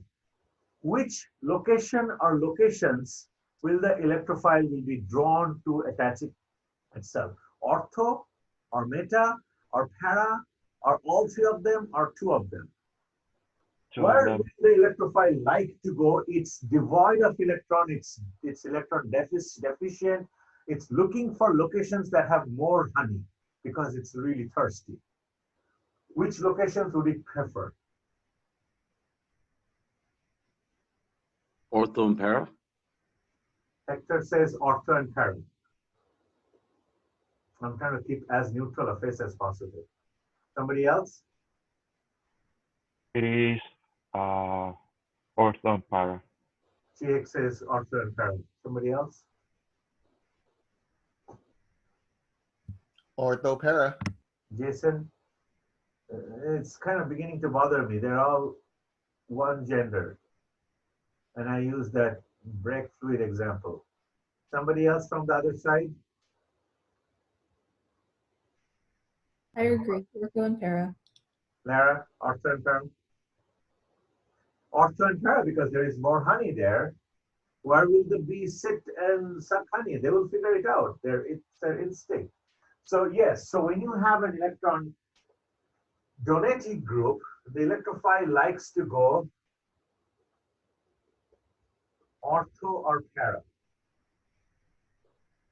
which location or locations will the electrophile will be drawn to attach it itself? Ortho or meta or para or all three of them or two of them? Where will the electrophile like to go? It's devoid of electron, it's electron deficient. It's looking for locations that have more honey because it's really thirsty. Which locations would it prefer? Ortho and para? Hector says ortho and para. I'm trying to keep as neutral a face as possible. Somebody else? It is ortho and para. CX says ortho and para. Somebody else? Ortho para. Jason? It's kind of beginning to bother me. They're all one gender. And I use that brake fluid example. Somebody else from the other side? I agree. Ortho and para. Lara, ortho and para? Ortho and para because there is more honey there. Where will the bee sit and suck honey? They will figure it out. It's their instinct. So yes, so when you have an electron donating group, the electrophile likes to go ortho or para.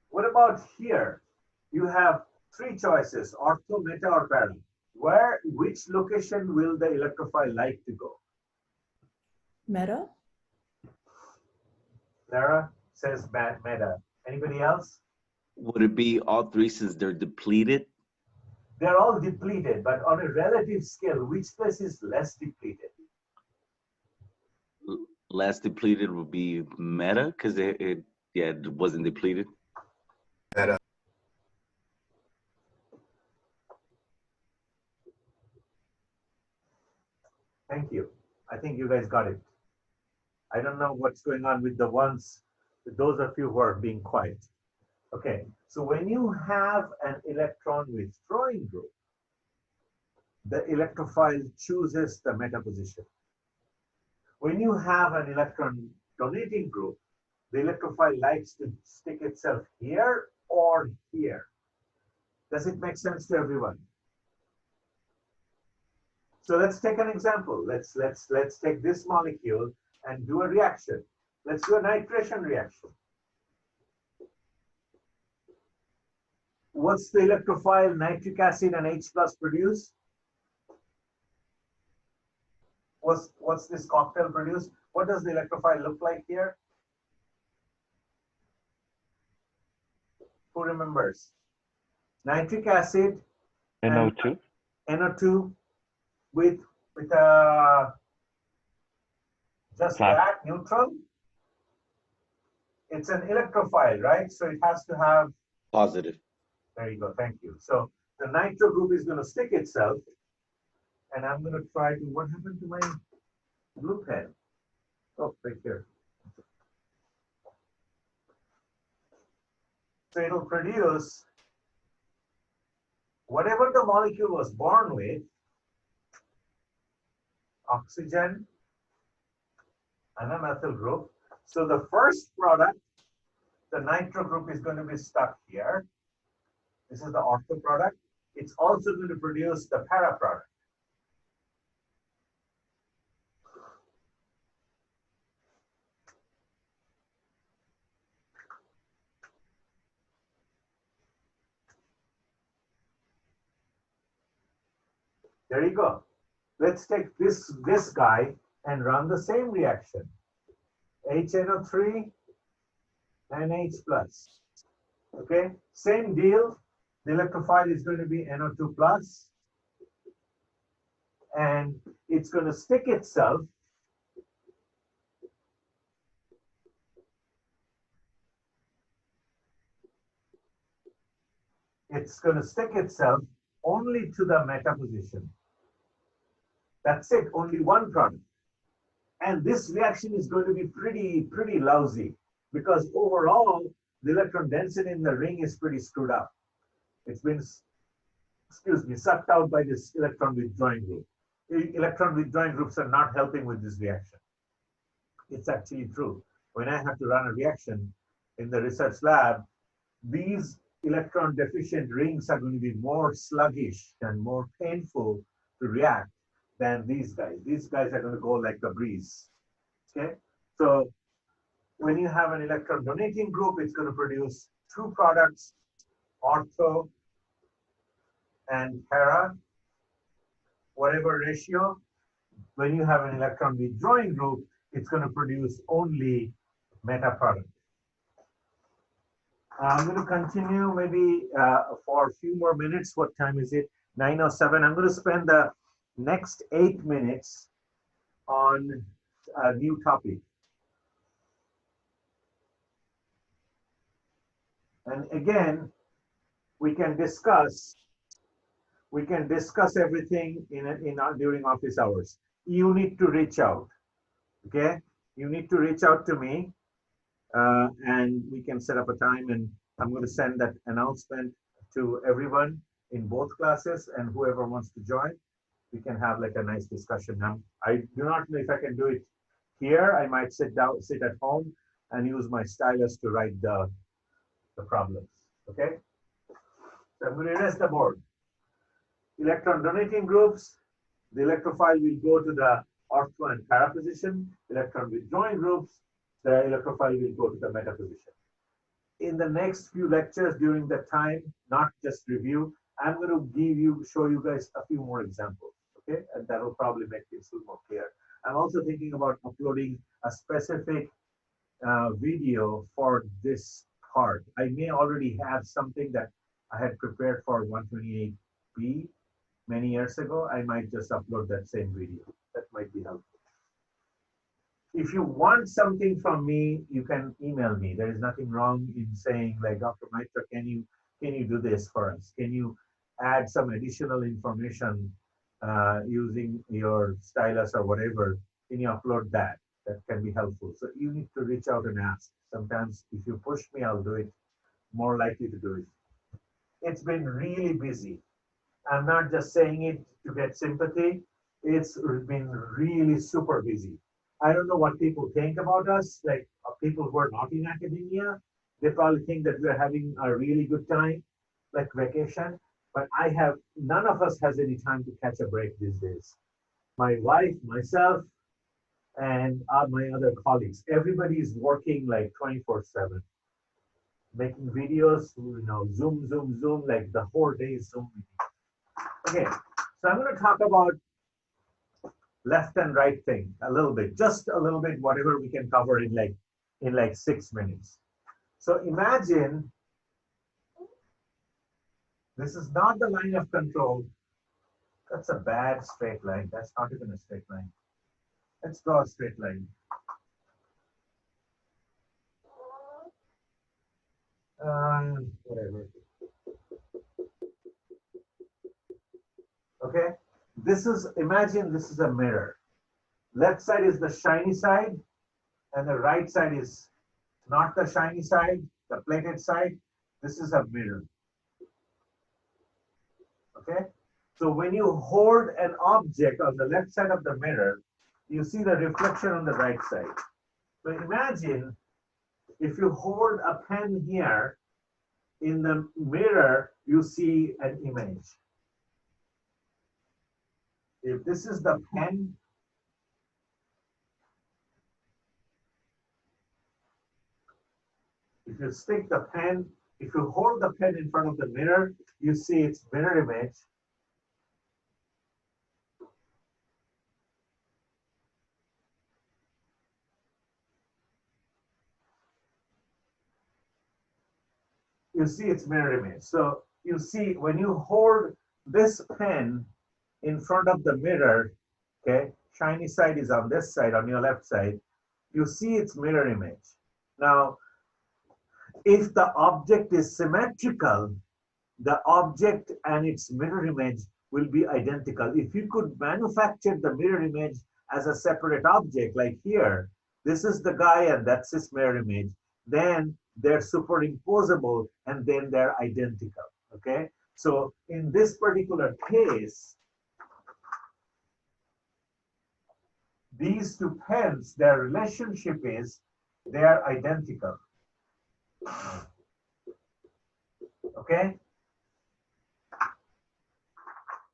What about here? You have three choices, ortho, meta, or para. Which location will the electrophile like to go? Meta? Lara says meta. Anybody else? Would it be all three since they're depleted? They're all depleted, but on a relative scale, which place is less depleted? Less depleted would be meta because it wasn't depleted. Meta. Thank you. I think you guys got it. I don't know what's going on with the ones, those of you who are being quiet. Okay, so when you have an electron withdrawing group, the electrophile chooses the meta position. When you have an electron donating group, the electrophile likes to stick itself here or here. Does it make sense to everyone? So let's take an example. Let's take this molecule and do a reaction. Let's do a nitration reaction. What's the electrophile nitric acid and H+ produce? What's this cocktail produce? What does the electrophile look like here? Who remembers? Nitric acid NO2. NO2 with just Flat. that neutral. It's an electrophile, right? So it has to have Positive. There you go. Thank you. So the nitro group is going to stick itself, and I'm going to try to. What happened to my blue pen? Oh, right here. So it'll produce whatever the molecule was born with: oxygen and a methyl group. So the first product, the nitro group, is going to be stuck here. This is the ortho product. It's also going to produce the para product. There you go. Let's take this guy and run the same reaction. HNO3 and H plus. Okay, same deal. The electrophile is going to be NO2 plus, and it's going to stick itself only to the meta position. That's it, only one product. And this reaction is going to be pretty lousy, because overall the electron density in the ring is pretty screwed up. It's been, sucked out by this electron withdrawing group. Electron withdrawing groups are not helping with this reaction. It's actually true. When I have to run a reaction in the research lab, these electron deficient rings are going to be more sluggish and more painful to react than these guys. These guys are going to go like the breeze. Okay, so when you have an electron donating group, it's going to produce two products, ortho and para, whatever ratio. When you have an electron withdrawing group, it's going to produce only meta product. I'm going to continue maybe for a few more minutes. What time is it? 9:07. I'm going to spend the next 8 minutes on a new topic. And again, we can discuss everything during office hours. You need to reach out. Okay, you need to reach out to me, and we can set up a time, and I'm going to send that announcement to everyone in both classes, and whoever wants to join, we can have like a nice discussion. Now, I do not know if I can do it here. I might sit at home and use my stylus to write the problems. Okay, so I'm going to erase the board. Electron donating groups, the electrophile will go to the ortho and para position. Electron withdrawing groups, the electrophile will go to the meta position. In the next few lectures during that time, not just review, I'm going to show you guys a few more examples. Okay, and that will probably make things a little more clear. I'm also thinking about uploading a specific video for this part. I may already have something that I had prepared for 128B many years ago. I might just upload that same video. That might be helpful. If you want something from me, you can email me. There is nothing wrong in saying, like, Dr. Maitra, can you do this for us? Can you add some additional information using your stylus or whatever? Can you upload that? That can be helpful. So you need to reach out and ask. Sometimes if you push me, I'll do it. More likely to do it. It's been really busy. I'm not just saying it to get sympathy. It's been really super busy. I don't know what people think about us, like people who are not in academia. They probably think that we're having a really good time, like vacation. But none of us has any time to catch a break these days. My wife, myself, and my other colleagues, everybody is working like 24/7, making videos, Zoom, like the whole day is Zoom. Okay, so I'm going to talk about left and right thing a little bit, just a little bit, whatever we can cover in like 6 minutes. So imagine this is not the line of control. That's a bad straight line. That's not even a straight line. Let's draw a straight line. Whatever. Okay. Imagine this is a mirror. Left side is the shiny side, and the right side is not the shiny side, the plated side. This is a mirror. Okay. So when you hold an object on the left side of the mirror, you see the reflection on the right side. So imagine if you hold a pen here, in the mirror, you see an image. If this is the pen, if you stick the pen, if you hold the pen in front of the mirror, you see its mirror image. You see its mirror image. So you see when you hold this pen in front of the mirror, okay, shiny side is on this side, on your left side, you see its mirror image. Now, if the object is symmetrical, the object and its mirror image will be identical. If you could manufacture the mirror image as a separate object, like here, this is the guy and that's his mirror image, then they're superimposable and then they're identical, okay? So in this particular case, these two pens, their relationship is they're identical, okay?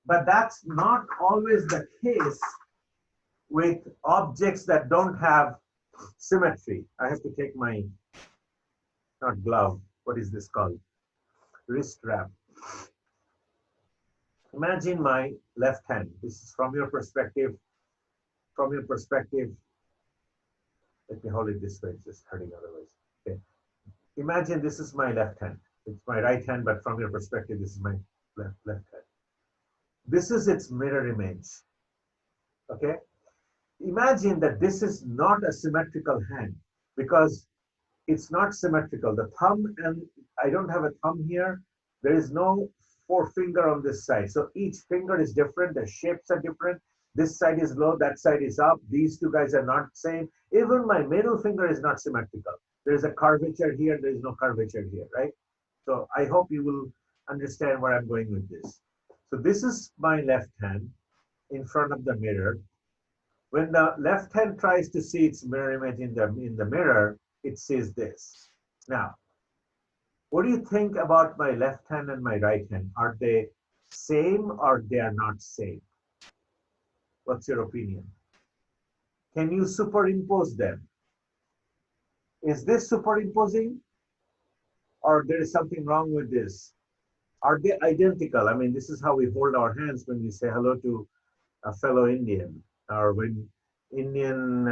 But that's not always the case with objects that don't have symmetry. I have to take my, not glove, what is this called? Wrist wrap. Imagine my left hand. This is from your perspective. From your perspective, let me hold it this way, it's just hurting otherwise. Okay. Imagine this is my left hand. It's my right hand, but from your perspective, this is my left hand. This is its mirror image, okay? Imagine that this is not a symmetrical hand because it's not symmetrical. The thumb, and I don't have a thumb here. There is no forefinger on this side. So each finger is different. The shapes are different. This side is low, that side is up. These two guys are not same. Even my middle finger is not symmetrical. There's a curvature here. There is no curvature here, right? So I hope you will understand where I'm going with this. So this is my left hand in front of the mirror. When the left hand tries to see its mirror image in the mirror, it sees this. Now, what do you think about my left hand and my right hand? Are they same or they are not same? What's your opinion? Can you superimpose them? Is this superimposing or there is something wrong with this? Are they identical? I mean, this is how we hold our hands when we say hello to a fellow Indian, or when Indian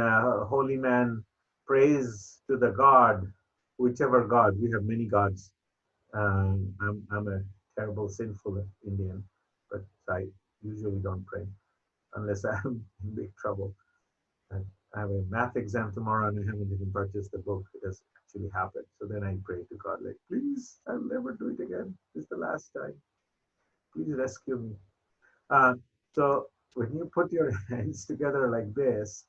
holy man prays to the God, whichever God. We have many gods. I'm a terrible, sinful Indian, but I usually don't pray unless I'm in big trouble. And I have a math exam tomorrow and I haven't even purchased the book. It has actually happened. So then I pray to God, like, please, I'll never do it again. This is the last time. Please rescue me. So when you put your hands together like this,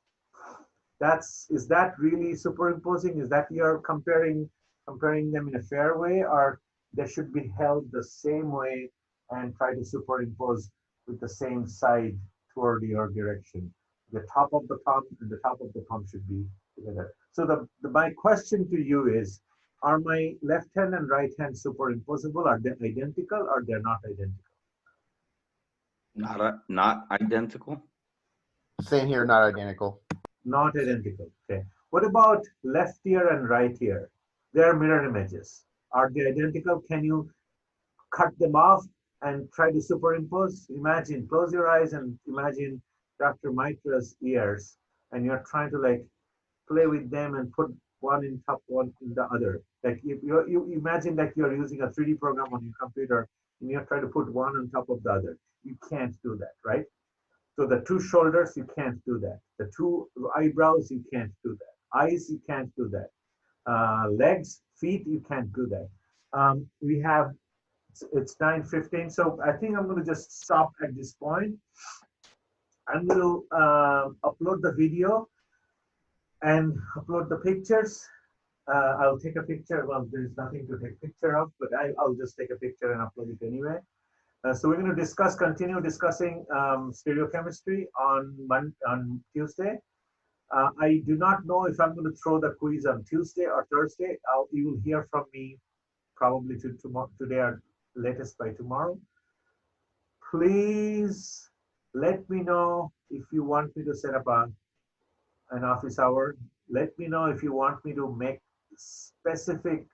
is that really superimposing? Is that you're comparing them in a fair way, or they should be held the same way and try to superimpose with the same side toward your direction? The top of the palm and the top of the palm should be together. So my question to you is, are my left hand and right hand superimposable? Are they identical or they're not identical? Not identical. Same here, not identical. Not identical, okay. What about left ear and right ear? They're mirror images. Are they identical? Can you cut them off and try to superimpose? Imagine, close your eyes and imagine Dr. Maitra's ears, and you're trying to like play with them and put one in top, one in the other. Like if you imagine that you're using a 3D program on your computer and you're trying to put one on top of the other. You can't do that, right? So the two shoulders, you can't do that. The two eyebrows, you can't do that. Eyes, you can't do that. Legs, feet, you can't do that. We have, it's 9:15, so I think I'm going to just stop at this point. I'm going to upload the video and upload the pictures. I'll take a picture. Well, there's nothing to take a picture of, but I'll just take a picture and upload it anyway. So we're going to continue discussing stereochemistry on Tuesday. I do not know if I'm going to throw the quiz on Tuesday or Thursday. You will hear from me probably tomorrow, today or latest by tomorrow. Please let me know if you want me to set up an office hour. Let me know if you want me to make specific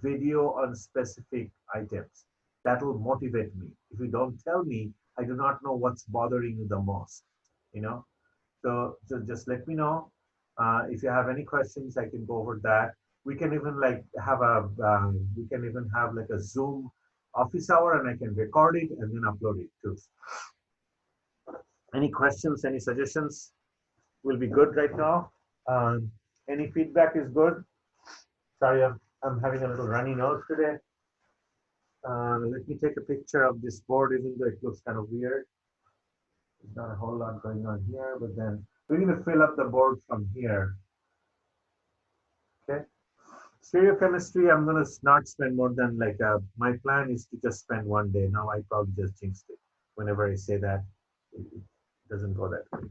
video on specific items. That will motivate me. If you don't tell me, I do not know what's bothering you the most, you know? So just let me know. If you have any questions, I can go over that. We can even like have like a Zoom office hour, and I can record it and then upload it too. Any questions, any suggestions will be good right now. Any feedback is good. Sorry, I'm having a little runny nose today. Let me take a picture of this board, even though it looks kind of weird. There's not a whole lot going on here, but then we're going to fill up the board from here. Okay. Stereochemistry, I'm going to not spend more than like, my plan is to just spend one day. Now I probably just jinxed it. Whenever I say that, it doesn't go that way.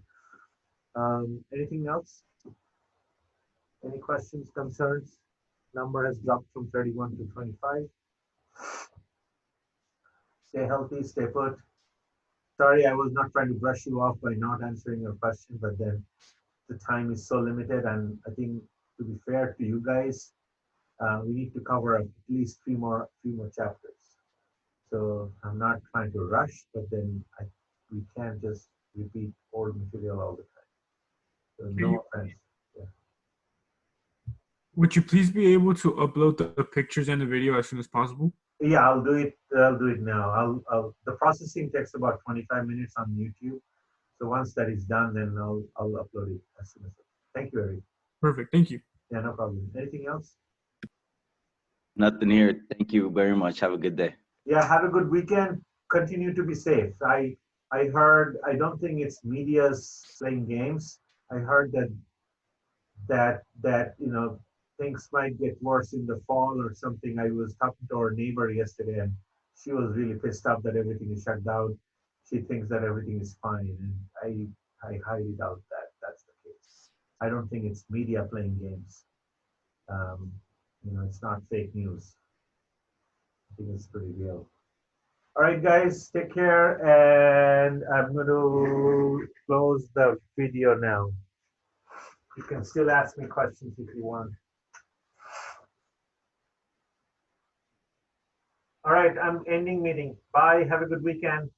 Anything else? Any questions, concerns? Number has dropped from 31 to 25. Stay healthy, stay put. Sorry, I was not trying to brush you off by not answering your question, but then the time is so limited, and I think to be fair to you guys, we need to cover at least three more chapters. So I'm not trying to rush, but then we can't just repeat old material all the time. So no offense. Yeah. Would you please be able to upload the pictures and the video as soon as possible? Yeah, I'll do it. I'll do it now. The processing takes about 25 minutes on YouTube. So once that is done, then I'll upload it as soon as. Thank you, Eric. Perfect. Thank you. Yeah, no problem. Anything else? Nothing here. Thank you very much. Have a good day. Yeah, have a good weekend. Continue to be safe. I heard, I don't think it's media's playing games. I heard that you know, things might get worse in the fall or something. I was talking to our neighbor yesterday, and she was really pissed off that everything is shut down. She thinks that everything is fine, and I highly doubt that that's the case. I don't think it's media playing games. You know, it's not fake news. I think it's pretty real. All right, guys, take care, and I'm going to close the video now. You can still ask me questions if you want. All right, I'm ending meeting. Bye. Have a good weekend.